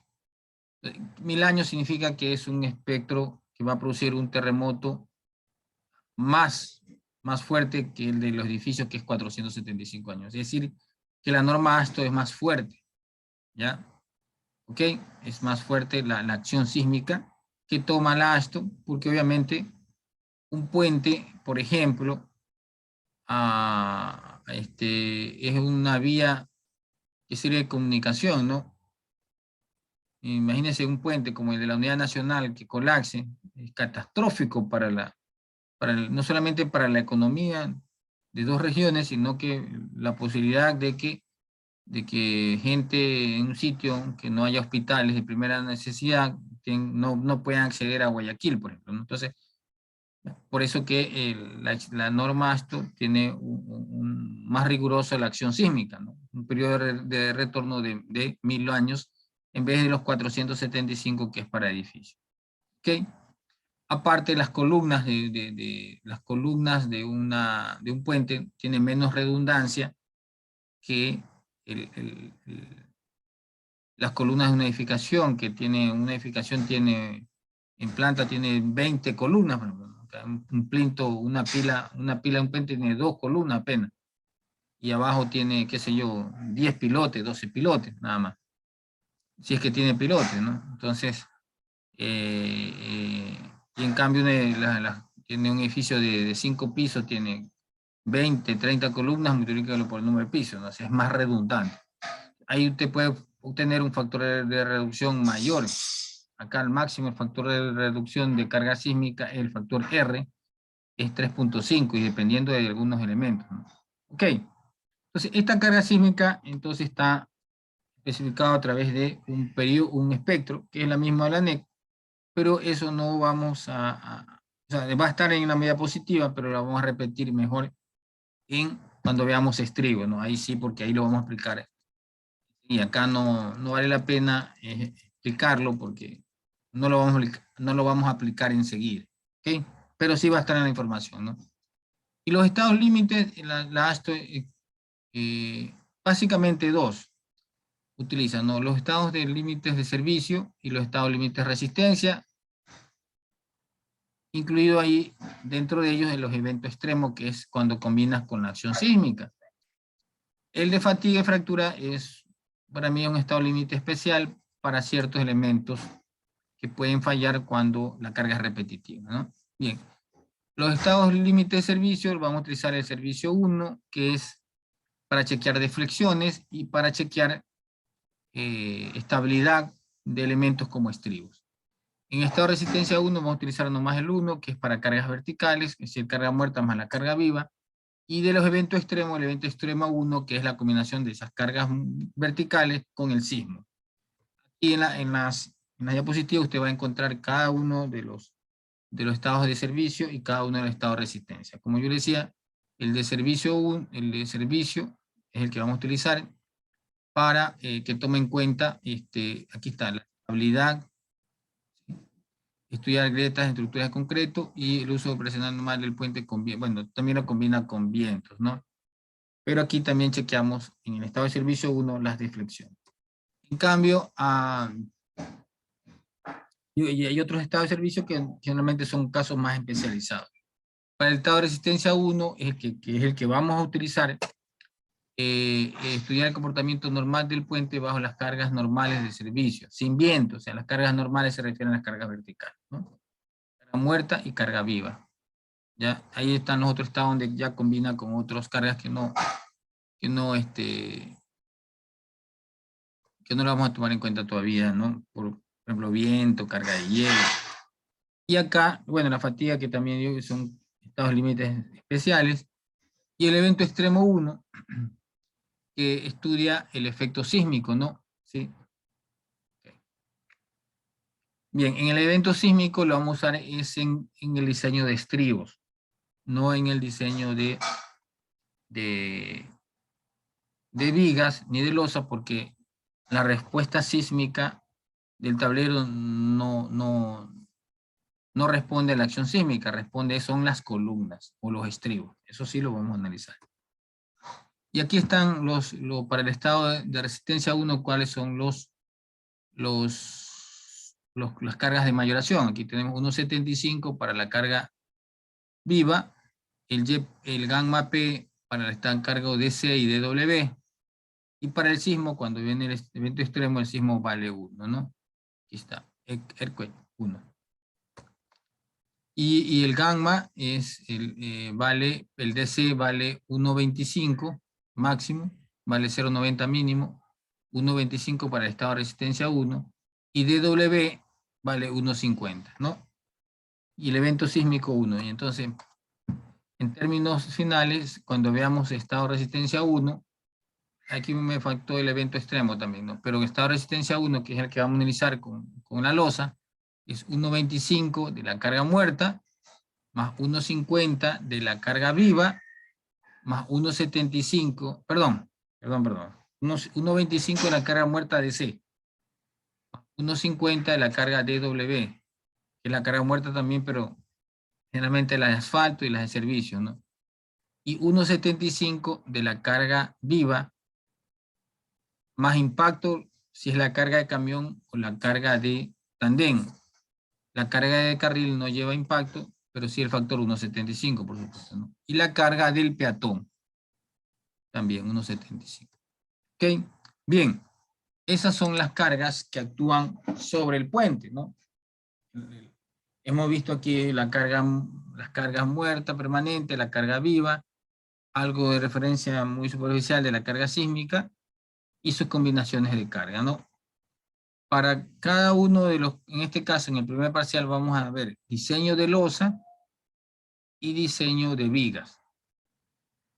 1000 años significa que es un espectro que va a producir un terremoto más fuerte que el de los edificios, que es 475 años. Es decir, que la norma ASTO es más fuerte, ¿ya? ¿Ok? Es más fuerte la acción sísmica que toma la ASTO, porque obviamente un puente, por ejemplo, es una vía que sirve de comunicación, ¿no? Imagínense un puente como el de la Unidad Nacional que colapse, es catastrófico no solamente para la economía de dos regiones, sino que la posibilidad de que gente en un sitio que no haya hospitales de primera necesidad no puedan acceder a Guayaquil, por ejemplo, ¿no? Entonces, por eso que la norma ASTO tiene más riguroso la acción sísmica, ¿no? Un periodo de retorno de 1000 años en vez de los 475 que es para edificios. ¿Ok? Aparte, las columnas las columnas de un puente tienen menos redundancia que las columnas de una edificación, que una edificación tiene, en planta tiene 20 columnas, por ejemplo. Un plinto, una pila de un puente tiene 2 columnas apenas. Y abajo tiene, qué sé yo, 10 pilotes, 12 pilotes, nada más. Si es que tiene pilotes, ¿no? Entonces, y en cambio tiene un edificio de 5 pisos, tiene 20, 30 columnas, multiplícalo por el número de pisos, ¿no? O sea, es más redundante. Ahí usted puede obtener un factor de reducción mayor. Acá al máximo el factor de reducción de carga sísmica, el factor R, es 3.5 y dependiendo de algunos elementos, ¿no? Ok, entonces esta carga sísmica entonces está especificado a través de un espectro, que es la misma de la NEC, pero eso no vamos o sea, va a estar en una medida positiva, pero la vamos a repetir mejor cuando veamos estribo, ¿no? Ahí sí, porque ahí lo vamos a explicar. Y acá no vale la pena explicarlo porque no lo vamos a aplicar enseguida, ¿ok? Pero sí va a estar en la información, ¿no? Y los estados límites, la ASTO, básicamente dos utilizan, ¿no? Los estados de límites de servicio y los estados límites de resistencia, incluido ahí dentro de ellos en los eventos extremos, que es cuando combinas con la acción sísmica. El de fatiga y fractura es, para mí, un estado límite especial para ciertos elementos que pueden fallar cuando la carga es repetitiva, ¿no? Bien, los estados límite de servicio, vamos a utilizar el servicio 1, que es para chequear deflexiones y para chequear estabilidad de elementos como estribos. En estado de resistencia 1 vamos a utilizar nomás el 1, que es para cargas verticales, es decir, carga muerta más la carga viva, y de los eventos extremos, el evento extremo 1, que es la combinación de esas cargas verticales con el sismo. Y en las diapositivas usted va a encontrar cada uno de los estados de servicio y cada uno de los estados de resistencia. Como yo le decía, el de servicio es el que vamos a utilizar para que tome en cuenta, aquí está, la estabilidad, estudiar grietas, estructuras de concreto y el uso operacional normal del puente con vientos. Bueno, también lo combina con vientos, ¿no? Pero aquí también chequeamos en el estado de servicio 1 las deflexiones. En cambio, y hay otros estados de servicio que generalmente son casos más especializados. Para el estado de resistencia 1, que es el que vamos a utilizar, estudiar el comportamiento normal del puente bajo las cargas normales de servicio, sin viento. O sea, las cargas normales se refieren a las cargas verticales, ¿no? Carga muerta y carga viva. ¿Ya? Ahí están los otros estados donde ya combina con otras cargas que no lo vamos a tomar en cuenta todavía, ¿no? Por ejemplo, viento, carga de hielo. Y acá, bueno, la fatiga, que también digo que son estados límites especiales. Y el evento extremo 1, que estudia el efecto sísmico, ¿no? ¿Sí? Okay. Bien, en el evento sísmico lo vamos a usar es en el diseño de estribos, no en el diseño de vigas ni de losa, porque la respuesta sísmica del tablero no responde a la acción sísmica, son las columnas o los estribos. Eso sí lo vamos a analizar. Y aquí están para el estado de resistencia 1, cuáles son las cargas de mayoración. Aquí tenemos 1.75 para la carga viva, el gamma P para el cargo DC y DW, y para el sismo, cuando viene el evento extremo, el sismo vale 1, ¿no? Aquí está, earthquake 1. Y el gamma el DC vale 1.25 máximo, vale 0.90 mínimo, 1.25 para el estado de resistencia 1, y DW vale 1.50, ¿no? Y el evento sísmico 1. Y entonces, en términos finales, cuando veamos estado de resistencia 1, aquí me faltó el evento extremo también, ¿no? Pero el estado de resistencia 1, que es el que vamos a analizar con la losa, es 1.25 de la carga muerta, más 1.50 de la carga viva, más 1.75, perdón, 1.25 de la carga muerta DC, 1.50 de la carga DW, que es la carga muerta también, pero generalmente la de asfalto y la de servicio, ¿no? Y 1,75 de la carga viva, más impacto si es la carga de camión o la carga de tandem. La carga de carril no lleva impacto, pero sí el factor 1,75, por supuesto, ¿no? Y la carga del peatón, también 1,75. ¿Ok? Bien, esas son las cargas que actúan sobre el puente, ¿no? Hemos visto aquí las cargas muertas permanentes, la carga viva, algo de referencia muy superficial de la carga sísmica y sus combinaciones de carga, ¿no? Para cada uno de los, en este caso, en el primer parcial vamos a ver diseño de losa y diseño de vigas.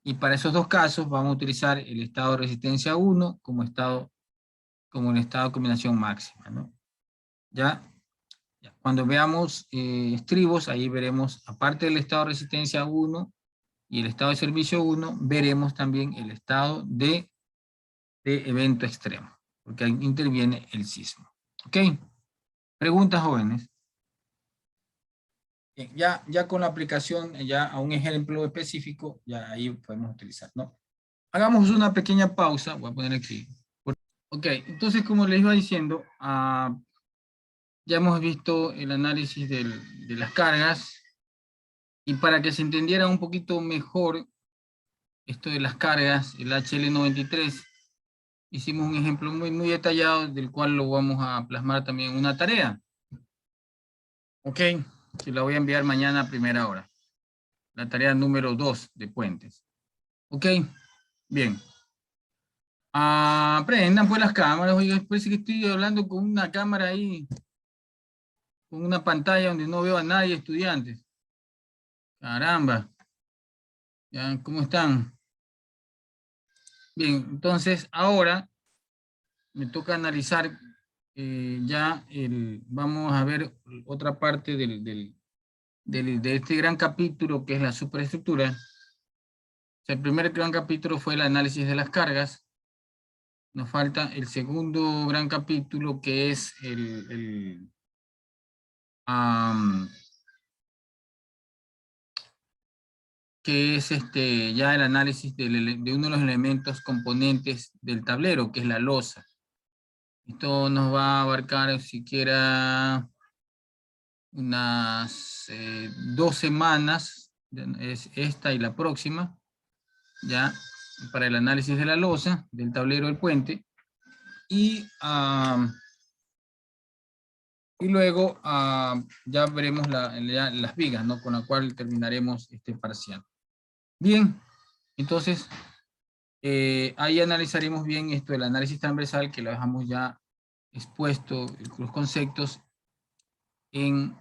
Y para esos dos casos vamos a utilizar el estado de resistencia 1 como el estado de combinación máxima, ¿no? Ya. Cuando veamos estribos, ahí veremos, aparte del estado de resistencia 1 y el estado de servicio 1, veremos también el estado de evento extremo, porque ahí interviene el sismo. ¿Ok? Preguntas, jóvenes. Bien, ya con la aplicación, ya a un ejemplo específico, ya ahí podemos utilizar, ¿no? Hagamos una pequeña pausa, voy a poner aquí. Ok, entonces como les iba diciendo, ya hemos visto el análisis de las cargas, y para que se entendiera un poquito mejor esto de las cargas, el HL93, hicimos un ejemplo muy detallado del cual lo vamos a plasmar también en una tarea. Ok, que la voy a enviar mañana a primera hora. La tarea número 2 de puentes. Ok, bien. Prendan pues las cámaras. Oiga, parece que estoy hablando con una cámara ahí, con una pantalla donde no veo a nadie, estudiantes. Caramba. ¿Ya? ¿Cómo están? Bien, entonces ahora me toca analizar vamos a ver otra parte de este gran capítulo que es la superestructura. O sea, el primer gran capítulo fue el análisis de las cargas. Nos falta el segundo gran capítulo que es ya el análisis de uno de los elementos componentes del tablero, que es la losa. Esto nos va a abarcar siquiera unas 2 semanas, es esta y la próxima, ya, para el análisis de la losa, del tablero del puente, y luego ya veremos las vigas, ¿no? Con la cual terminaremos este parcial. Bien, entonces, ahí analizaremos bien esto del análisis transversal, que lo dejamos ya expuesto, los conceptos en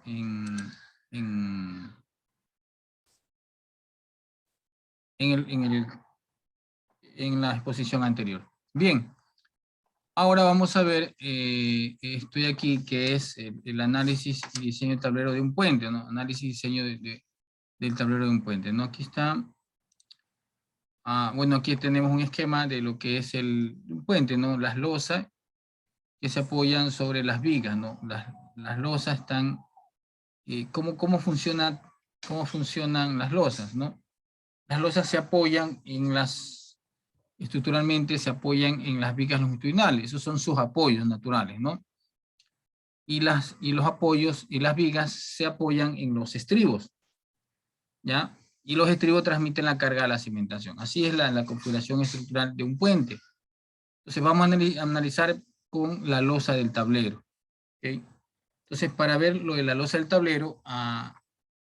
la exposición anterior. Bien, ahora vamos a ver, estoy aquí, que es el análisis y diseño del tablero de un puente, ¿no? Análisis y diseño del tablero de un puente, ¿no? Aquí está. Bueno, aquí tenemos un esquema de lo que es el puente, ¿no? Las losas que se apoyan sobre las vigas, ¿no? Las losas están, ¿cómo funcionan las losas, ¿no? Las losas se apoyan estructuralmente se apoyan en las vigas longitudinales, esos son sus apoyos naturales, ¿no? Y los apoyos y las vigas se apoyan en los estribos, ¿ya? Y los estribos transmiten la carga a la cimentación. Así es la configuración estructural de un puente. Entonces vamos a analizar con la losa del tablero. ¿Okay? Entonces para ver lo de la losa del tablero,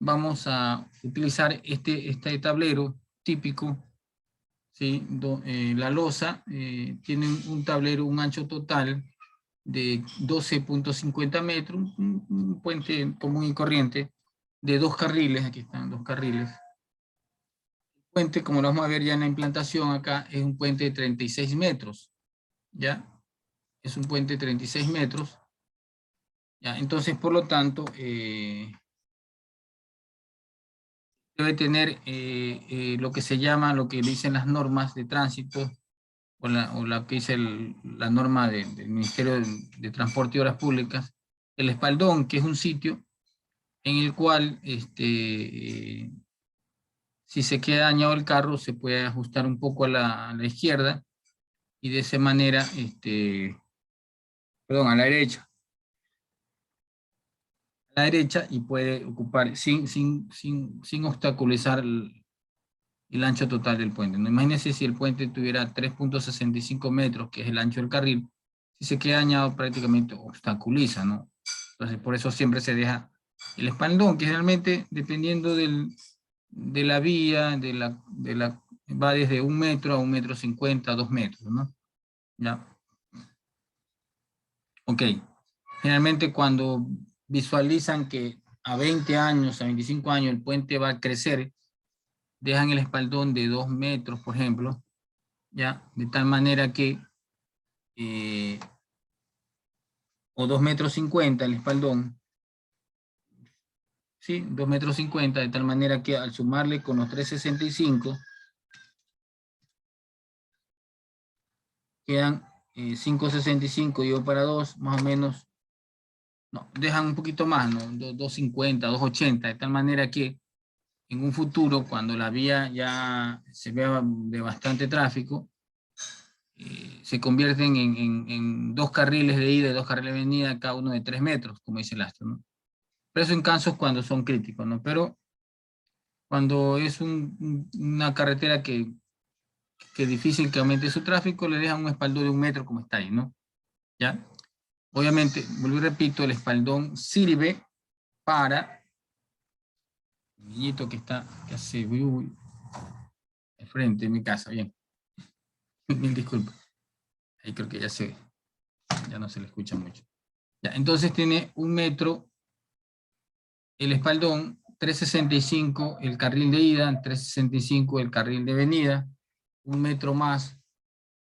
vamos a utilizar este tablero típico. ¿Sí? La losa tiene un tablero, un ancho total de 12.50 metros, un puente común y corriente de 2 carriles, aquí están 2 carriles. El puente, como lo vamos a ver ya en la implantación acá, es un puente de 36 metros, ¿ya? Es un puente de 36 metros, ¿ya? Entonces, por lo tanto, debe tener lo que se llama, lo que dicen las normas de tránsito, o la que dice la norma del Ministerio de Transporte y Obras Públicas, el espaldón, que es un sitio en el cual si se queda dañado el carro se puede ajustar un poco a la izquierda y de esa manera, perdón, a la derecha. A la derecha y puede ocupar sin obstaculizar el ancho total del puente. ¿No? Imagínense si el puente tuviera 3.65 metros, que es el ancho del carril, si se queda dañado prácticamente obstaculiza, ¿no? Entonces por eso siempre se deja el espaldón, que generalmente dependiendo de la vía, va desde 1 metro a 1,50 m, 2 metros, ¿no? ¿Ya? Ok. Generalmente cuando visualizan que a 20 años, a 25 años el puente va a crecer, dejan el espaldón de 2 metros, por ejemplo, ¿ya? De tal manera que, o 2,50 m el espaldón, ¿sí? 2,50 m, de tal manera que al sumarle con los 3,65, quedan 5,65 dividido para 2, más o menos, no, dejan un poquito más, ¿no? 2,50, 2,80, de tal manera que en un futuro, cuando la vía ya se vea de bastante tráfico, se convierten en 2 carriles de ida y 2 carriles de venida, cada uno de 3 metros, como dice el astro, ¿no? Pero eso en casos cuando son críticos, ¿no? Pero cuando es una carretera que es difícil que aumente su tráfico, le dejan un espaldón de 1 metro como está ahí, ¿no? ¿Ya? Obviamente, vuelvo y repito, el espaldón sirve para el niñito que está, que hace al frente de mi casa, bien. Mil disculpas. Ahí creo que ya no se le escucha mucho. Ya, entonces tiene 1 metro el espaldón, 3,65 el carril de ida, 3,65 el carril de venida, 1 metro más,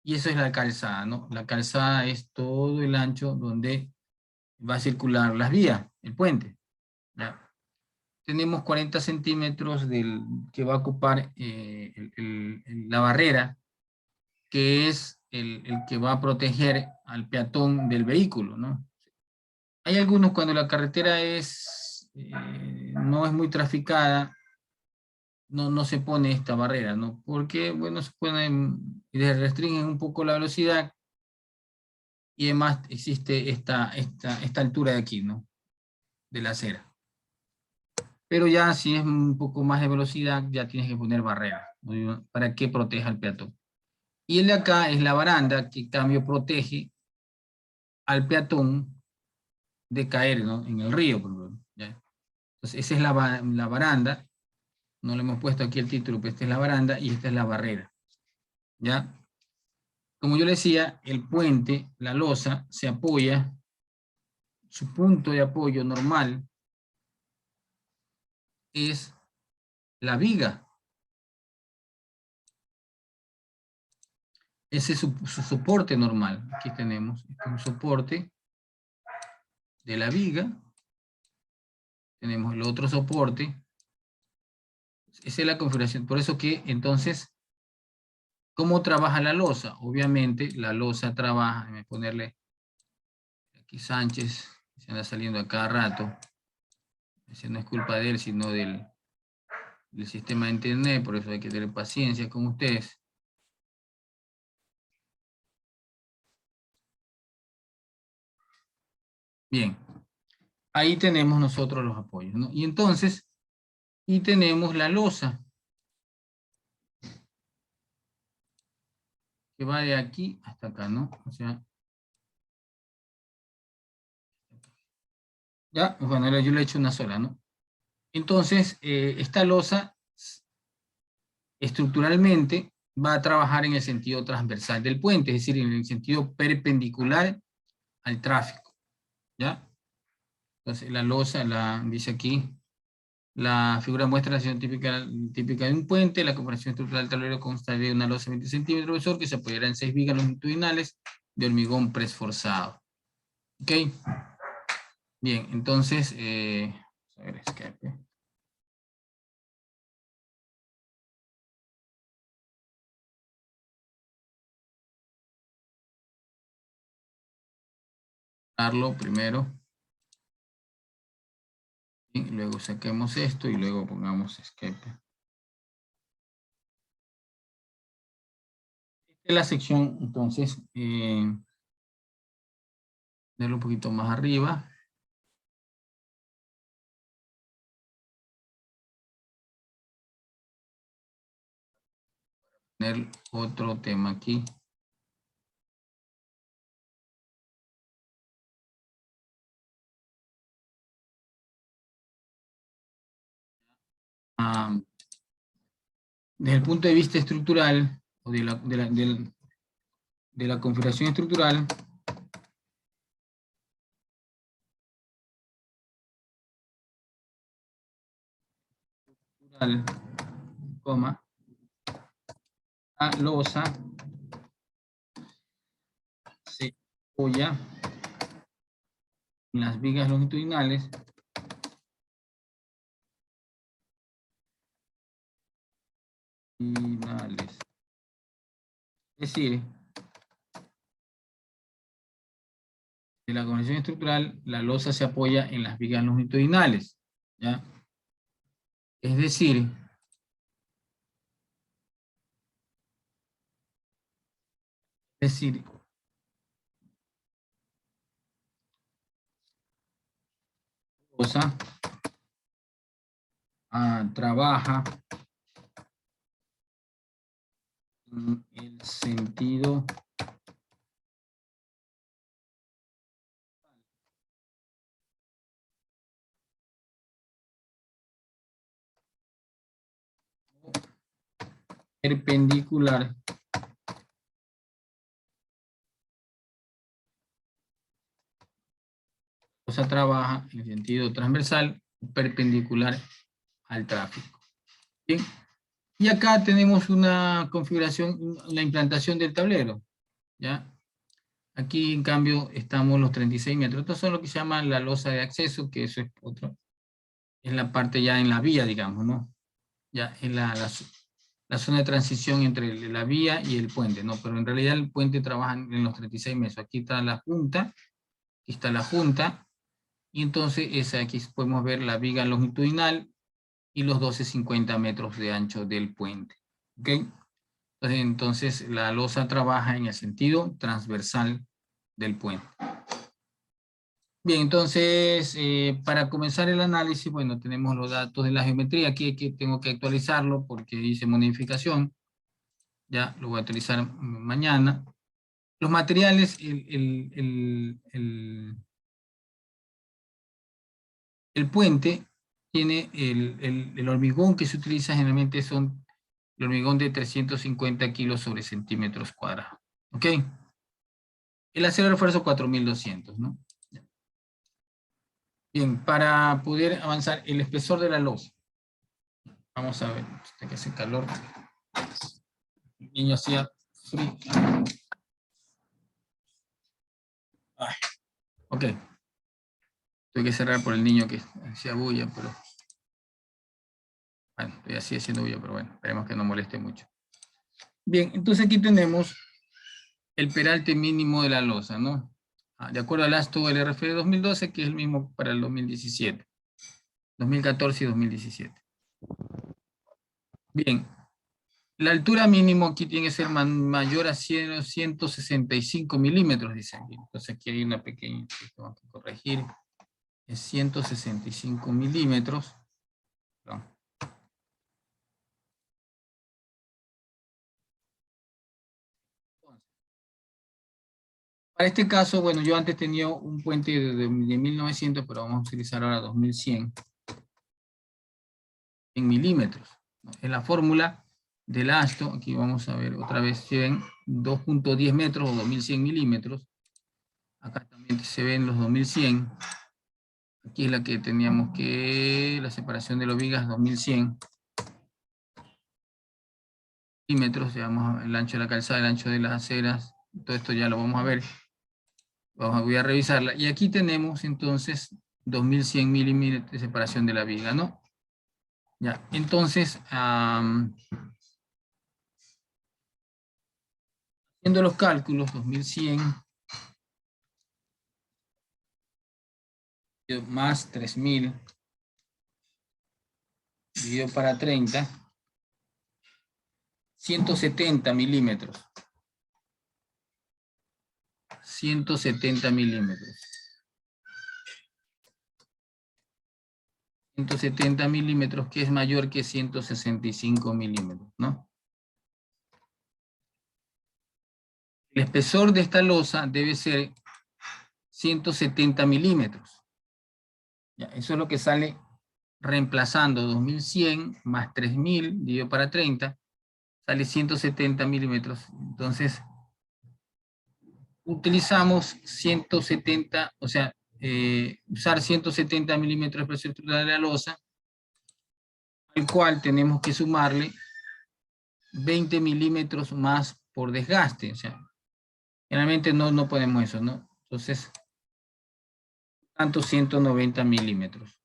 y eso es la calzada, ¿no? La calzada es todo el ancho donde va a circular las vías, el puente. ¿Ya? Tenemos 40 centímetros que va a ocupar la barrera, que es el que va a proteger al peatón del vehículo, ¿no? Hay algunos cuando la carretera no es muy traficada, no se pone esta barrera, ¿no? Porque, bueno, les restringen un poco la velocidad y además existe esta altura de aquí, ¿no? De la acera. Pero ya si es un poco más de velocidad, ya tienes que poner barrera, ¿no? Para que proteja al peatón. Y el de acá es la baranda, que en cambio protege al peatón de caer, ¿no? En el río, por ejemplo, ¿ya? Entonces esa es la baranda. No le hemos puesto aquí el título, pero esta es la baranda y esta es la barrera. ¿Ya? Como yo le decía, el puente, la losa, se apoya, su punto de apoyo normal es la viga. Ese es su soporte normal. Aquí tenemos un soporte de la viga. Tenemos el otro soporte. Esa es la configuración. Por eso que, entonces, ¿cómo trabaja la losa? Obviamente, la losa trabaja, déjame ponerle aquí Sánchez, se anda saliendo a cada rato. Ese no es culpa de él, sino del sistema de internet, por eso hay que tener paciencia con ustedes. Bien, ahí tenemos nosotros los apoyos, ¿no? Y entonces, y tenemos la losa, que va de aquí hasta acá, ¿no? O sea, ya, bueno, yo le he hecho una sola, ¿no? Entonces, esta losa estructuralmente va a trabajar en el sentido transversal del puente, es decir, en el sentido perpendicular al tráfico, ¿ya? Entonces, la losa, dice aquí, la figura muestra la situación típica de un puente. La configuración estructural del tablero consta de una losa de 20 centímetros de grosor que se apoyará en 6 vigas longitudinales de hormigón preesforzado. ¿Ok? Bien, entonces, a ver, escape. Primero. Y luego saquemos esto y luego pongamos escape. Esta es la sección, entonces, ponerlo un poquito más arriba. Poner otro tema aquí. Desde el punto de vista estructural, o de la configuración estructural, coma, la losa se apoya en las vigas longitudinales es decir, de la configuración estructural, la losa se apoya en las vigas longitudinales, ¿ya? Es decir, losa trabaja en el sentido perpendicular trabaja en sentido transversal perpendicular al tráfico. Bien. Y acá tenemos una configuración, la implantación del tablero, ¿ya? Aquí, en cambio, estamos los 36 metros. Estos son lo que se llama la losa de acceso, que eso es otro. Es la parte ya en la vía, digamos, ¿no? Ya en la zona de transición entre la vía y el puente, ¿no? Pero en realidad el puente trabaja en los 36 metros. Aquí está la junta, aquí está la junta, y entonces aquí podemos ver la viga longitudinal y los 12,50 metros de ancho del puente. ¿Ok? Entonces la losa trabaja en el sentido transversal del puente. Bien, entonces para comenzar el análisis, bueno, tenemos los datos de la geometría. Aquí tengo que actualizarlo porque dice modificación. Ya lo voy a actualizar mañana. Los materiales, el puente tiene el hormigón que se utiliza generalmente son el hormigón de 350 kilos sobre centímetros cuadrados. ¿Ok? El acero de refuerzo 4200, ¿no? Bien, para poder avanzar, el espesor de la losa. Vamos a ver, hasta que hace calor. El niño hacía frío. Ay, ok. Tuve que cerrar por el niño que hacía bulla, pero... Bueno, estoy así haciendo bulla, pero bueno, esperemos que no moleste mucho. Bien, entonces aquí tenemos el peralte mínimo de la losa, ¿no? De acuerdo al ASTO LRF de 2012, que es el mismo para el 2017. 2014 y 2017. Bien. La altura mínimo aquí tiene que ser mayor a 165 milímetros, dice aquí. Entonces aquí hay una pequeña que tengo que corregir. Es 165 milímetros. Perdón. Para este caso, bueno, yo antes tenía un puente de 1900, pero vamos a utilizar ahora 2100 en milímetros. En la fórmula del ASTO, aquí vamos a ver otra vez, se ven 2.10 metros o 2100 milímetros. Acá también se ven los 2100. Aquí es la que teníamos que, la separación de las vigas 2100 milímetros, digamos, el ancho de la calzada, el ancho de las aceras, todo esto ya lo vamos a ver. Voy a revisarla. Y aquí tenemos entonces 2100 milímetros de separación de la viga, ¿no? Ya, entonces, haciendo los cálculos, 2100 más 3000 dividido para 30, 170 milímetros. 170 milímetros. 170 milímetros, que es mayor que 165 milímetros, ¿no? El espesor de esta losa debe ser 170 milímetros. Ya, eso es lo que sale reemplazando 2100 más 3000 dividido para 30, sale 170 milímetros. Entonces, utilizamos 170, o sea, usar 170 milímetros de presión estructural de la losa, al cual tenemos que sumarle 20 milímetros más por desgaste. O sea, generalmente no ponemos eso, ¿no? Entonces, tanto 190 milímetros.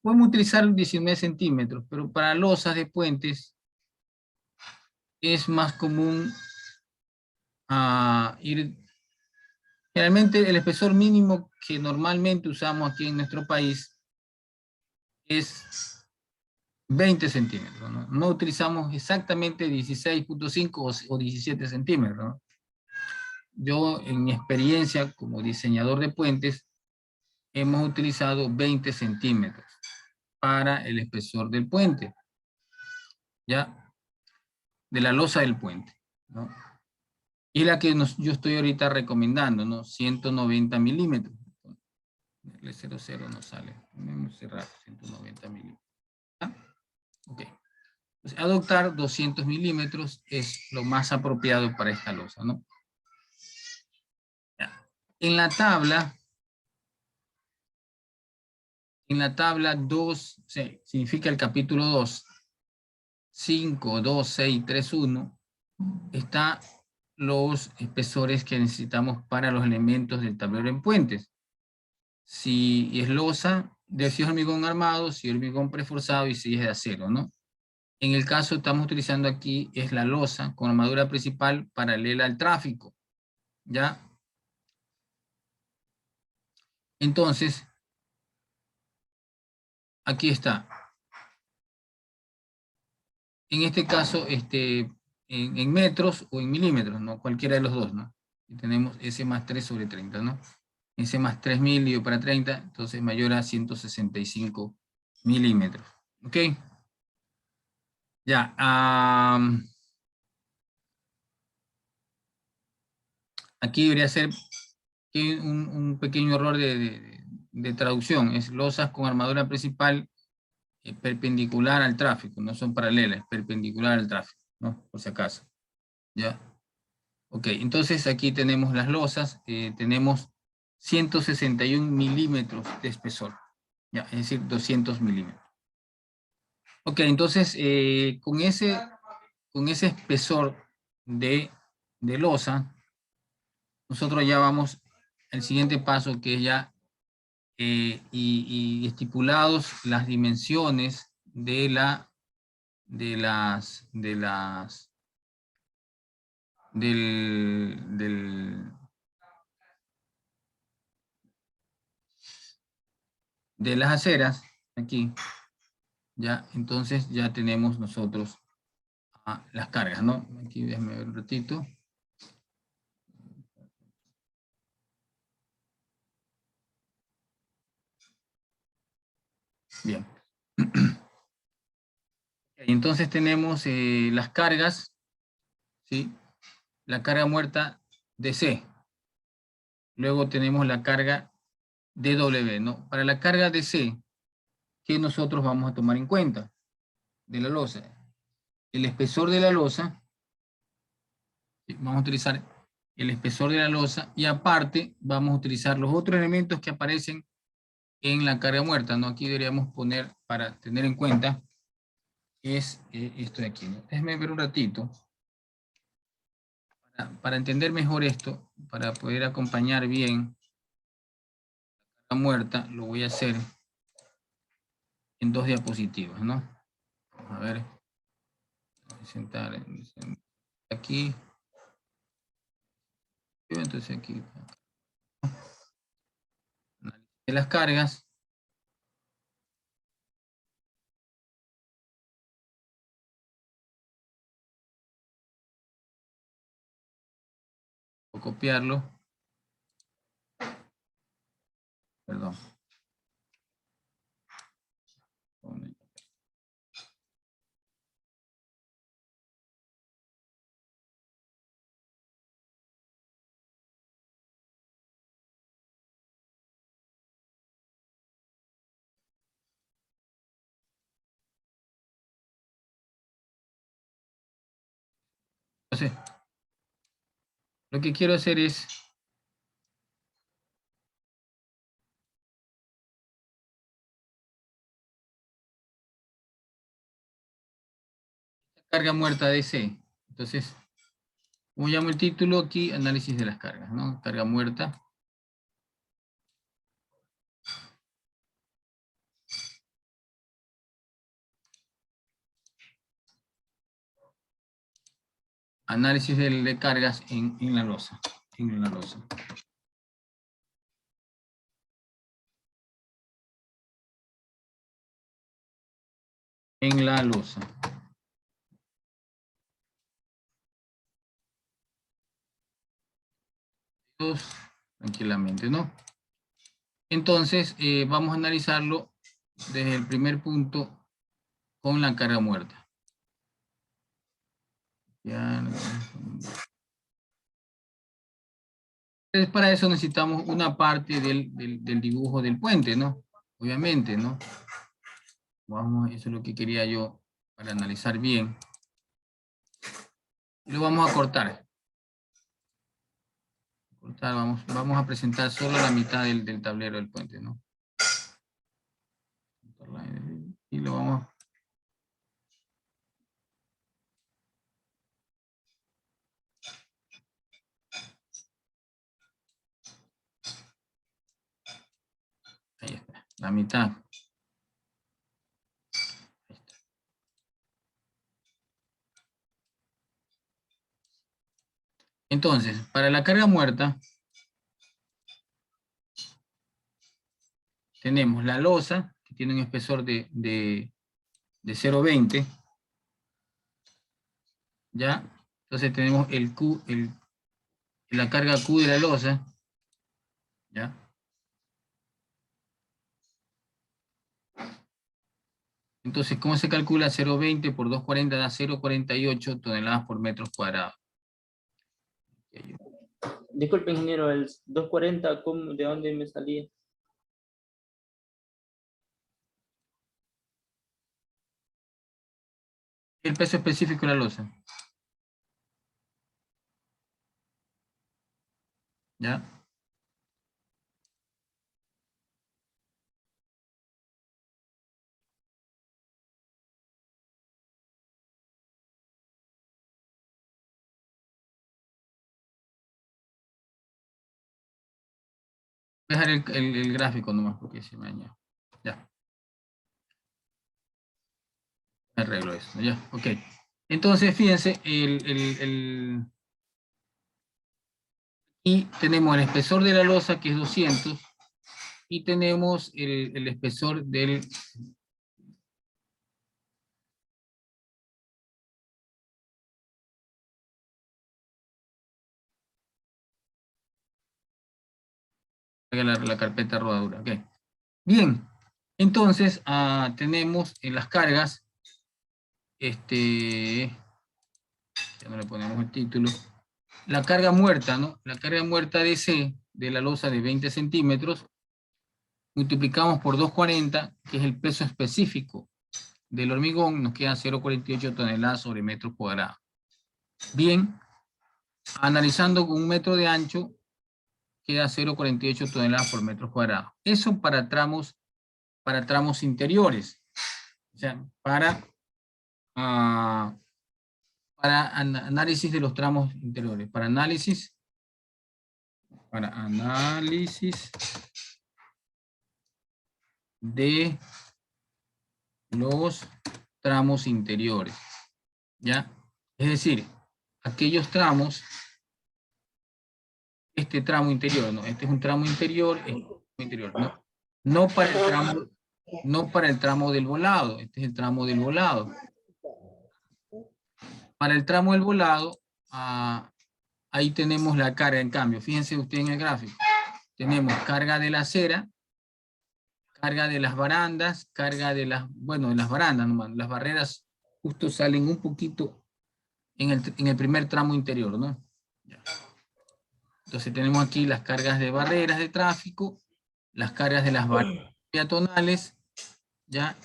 Podemos utilizar 19 centímetros, pero para losas de puentes es más común ir... Generalmente el espesor mínimo que normalmente usamos aquí en nuestro país es 20 centímetros, ¿no? No utilizamos exactamente 16.5 o 17 centímetros, ¿no? Yo, en mi experiencia como diseñador de puentes, hemos utilizado 20 centímetros para el espesor del puente, ¿ya? De la losa del puente, ¿no? Y la que yo estoy ahorita recomendando, ¿no? 190 milímetros. El 00 no sale. Vamos a cerrar 190 milímetros. ¿Ah? Ok. Entonces, adoptar 200 milímetros es lo más apropiado para esta losa, ¿no? Ya. En la tabla 2, sí, significa el capítulo 2, 5, 2, 6, 3, 1, está los espesores que necesitamos para los elementos del tablero en puentes. Si es losa, si es hormigón armado, si es hormigón preforzado y si es de acero, ¿no? En el caso estamos utilizando aquí es la losa con armadura principal paralela al tráfico, ¿ya? Entonces, aquí está. En este caso, en metros o en milímetros, ¿no? Cualquiera de los dos, ¿no? Y tenemos S más 3 sobre 30, ¿no? S más 3000 dividido para 30, entonces mayor a 165 milímetros. ¿Ok? Ya. Aquí debería ser un pequeño error de traducción. Es losas con armadura principal perpendicular al tráfico. No son paralelas, perpendicular al tráfico, ¿no? Por si acaso. ¿Ya? Ok, entonces aquí tenemos las losas. Tenemos 161 milímetros de espesor. Ya, es decir, 200 milímetros. Ok, entonces con ese espesor de losa, nosotros ya vamos al siguiente paso, que es ya y estipulados las dimensiones de las aceras aquí. Ya, entonces ya tenemos nosotros las cargas, ¿no? Aquí déjame ver un ratito. Bien. Entonces tenemos las cargas, ¿sí? La carga muerta DC. Luego tenemos la carga DW, ¿no? Para la carga DC, ¿qué nosotros vamos a tomar en cuenta de la losa? El espesor de la losa. Vamos a utilizar el espesor de la losa y aparte vamos a utilizar los otros elementos que aparecen en la carga muerta, ¿no? Aquí deberíamos poner, para tener en cuenta, es esto de aquí, ¿no? Déjenme ver un ratito para entender mejor esto, para poder acompañar bien la carga muerta. Lo voy a hacer en 2 diapositivas, ¿no? Vamos a ver. Voy a sentar aquí. Entonces aquí. De las cargas. o copiarlo. Perdón. Entonces, lo que quiero hacer es carga muerta DC. Entonces, como llamo el título aquí, análisis de las cargas, ¿no? Carga muerta. Análisis de cargas en la losa. En la losa. En la losa. Tranquilamente, ¿no? Entonces, vamos a analizarlo desde el primer punto con la carga muerta. Ya. Entonces, para eso necesitamos una parte del dibujo del puente, ¿no? Obviamente, ¿no? Vamos, eso es lo que quería yo para analizar bien. Lo vamos a cortar. Vamos a presentar solo la mitad del tablero del puente, ¿no? Y lo vamos. Ahí está, la mitad. Ahí está. Entonces, para la carga muerta, tenemos la losa, que tiene un espesor de 0,20. ¿Ya? Entonces tenemos el Q, la carga Q de la losa. ¿Ya? Entonces, ¿cómo se calcula? 0,20 por 240 da 0,48 toneladas por metro cuadrado. Disculpe, ingeniero, el 240, ¿de dónde me salía? El peso específico de la losa. ¿Ya? Voy a dejar el gráfico nomás porque se me añade. Ya. Arreglo eso, ya, ok. Entonces, fíjense, y tenemos el espesor de la losa, que es 200, y tenemos el espesor del... La carpeta rodadura, ok. Bien, entonces, tenemos en las cargas, ya no le ponemos el título, la carga muerta, ¿no? La carga muerta DC de la losa de 20 centímetros, multiplicamos por 240, que es el peso específico del hormigón, nos quedan 0,48 toneladas sobre metro cuadrado. Bien, analizando con 1 metro de ancho, queda 0,48 toneladas por metro cuadrado. Eso para tramos interiores. O sea, para análisis de los tramos interiores. Para análisis de los tramos interiores. ¿Ya? Es decir, aquellos tramos, este tramo interior, ¿no? Este es un tramo interior, ¿no? No para el tramo del volado, este es el tramo del volado. Para el tramo del volado, ahí tenemos la carga en cambio. Fíjense usted en el gráfico. Tenemos carga de la acera, carga de las barandas, carga de las, bueno, de las barandas nomás. Las barreras justo salen un poquito en el primer tramo interior, ¿no? Ya. Entonces tenemos aquí las cargas de barreras de tráfico, las cargas de las barreras peatonales, ¿ya?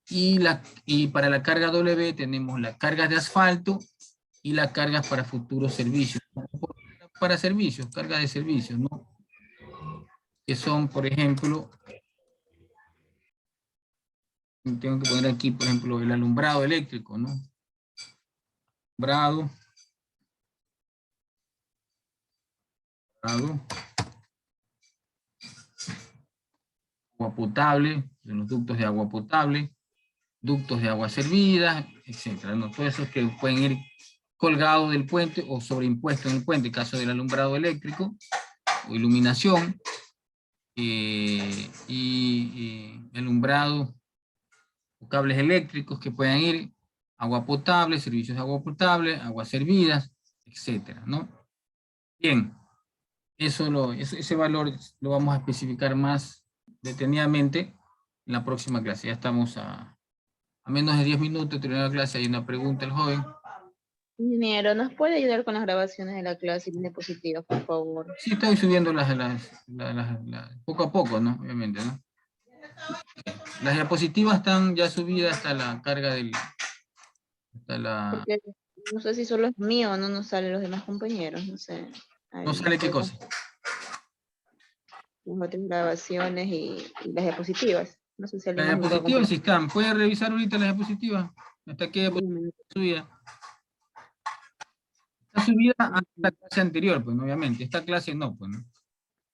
Y para la carga W tenemos las cargas de asfalto y las cargas para futuros servicios. Para servicios, cargas de servicios, ¿no? Que son, por ejemplo, tengo que poner aquí, por ejemplo, el alumbrado eléctrico, ¿no? Alumbrado. Agua potable, en los ductos de agua potable, ductos de agua servida, etcétera, ¿no? Todos esos que pueden ir colgados del puente o sobreimpuestos en el puente, en caso del alumbrado eléctrico o iluminación, y alumbrado o cables eléctricos que puedan ir, agua potable, servicios de agua potable, aguas servidas, etcétera, ¿no? Bien, ese valor lo vamos a especificar más detenidamente en la próxima clase. Ya estamos a menos de 10 minutos de terminar la clase. Hay una pregunta, el joven. Ingeniero, ¿nos puede ayudar con las grabaciones de la clase y las diapositivas, por favor? Sí, estoy subiendo poco a poco, ¿no? Obviamente, ¿no? Las diapositivas están ya subidas hasta la carga del... Porque no sé si solo es mío o no nos salen los demás compañeros, no sé. Ahí ¿No sale qué cosa? Las otras grabaciones y las diapositivas. No sé si Las alguien más lo puede diapositivas sí están. ¿Puede revisar ahorita las diapositivas? Hasta qué diapositiva está subida. Está subida a la clase anterior, pues, obviamente. Esta clase no, pues, ¿no?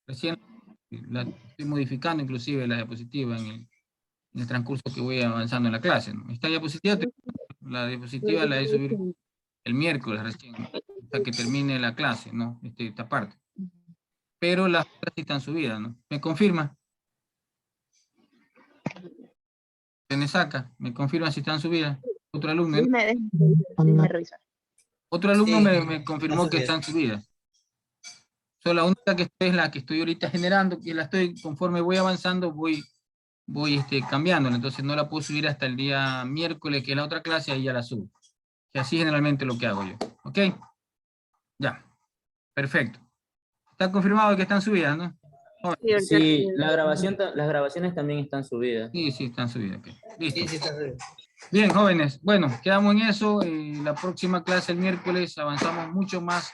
Recién la estoy modificando, inclusive, la diapositiva en el transcurso que voy avanzando en la clase, ¿no? Esta diapositiva, la diapositiva la he subir el miércoles recién, hasta que termine la clase, ¿no? Esta parte. Pero las otras sí están subidas, ¿no? ¿Me confirma? Se me saca, ¿me confirma si están subidas? Otro alumno, ¿no? Déjeme revisar. Otro alumno Sí, me confirmó que están subidas. So, la única que es la que estoy ahorita generando, que la estoy, conforme voy avanzando, voy cambiándola. Entonces no la puedo subir hasta el día miércoles, que es la otra clase, ahí ya la subo. Y así generalmente lo que hago yo. ¿Ok? Ya. Perfecto. Está confirmado que están subidas, ¿no? Sí, las grabaciones también están subidas. Sí, sí, están subidas. Okay. Listo. Sí, sí, está bien. Bien, jóvenes. Bueno, quedamos en eso. La próxima clase el miércoles avanzamos mucho más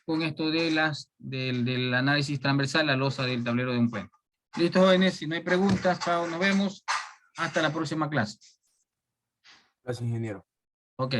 con esto de del análisis transversal, la losa del tablero de un puente. Listo, jóvenes. Si no hay preguntas, chao, nos vemos. Hasta la próxima clase. Gracias, ingeniero. Ok.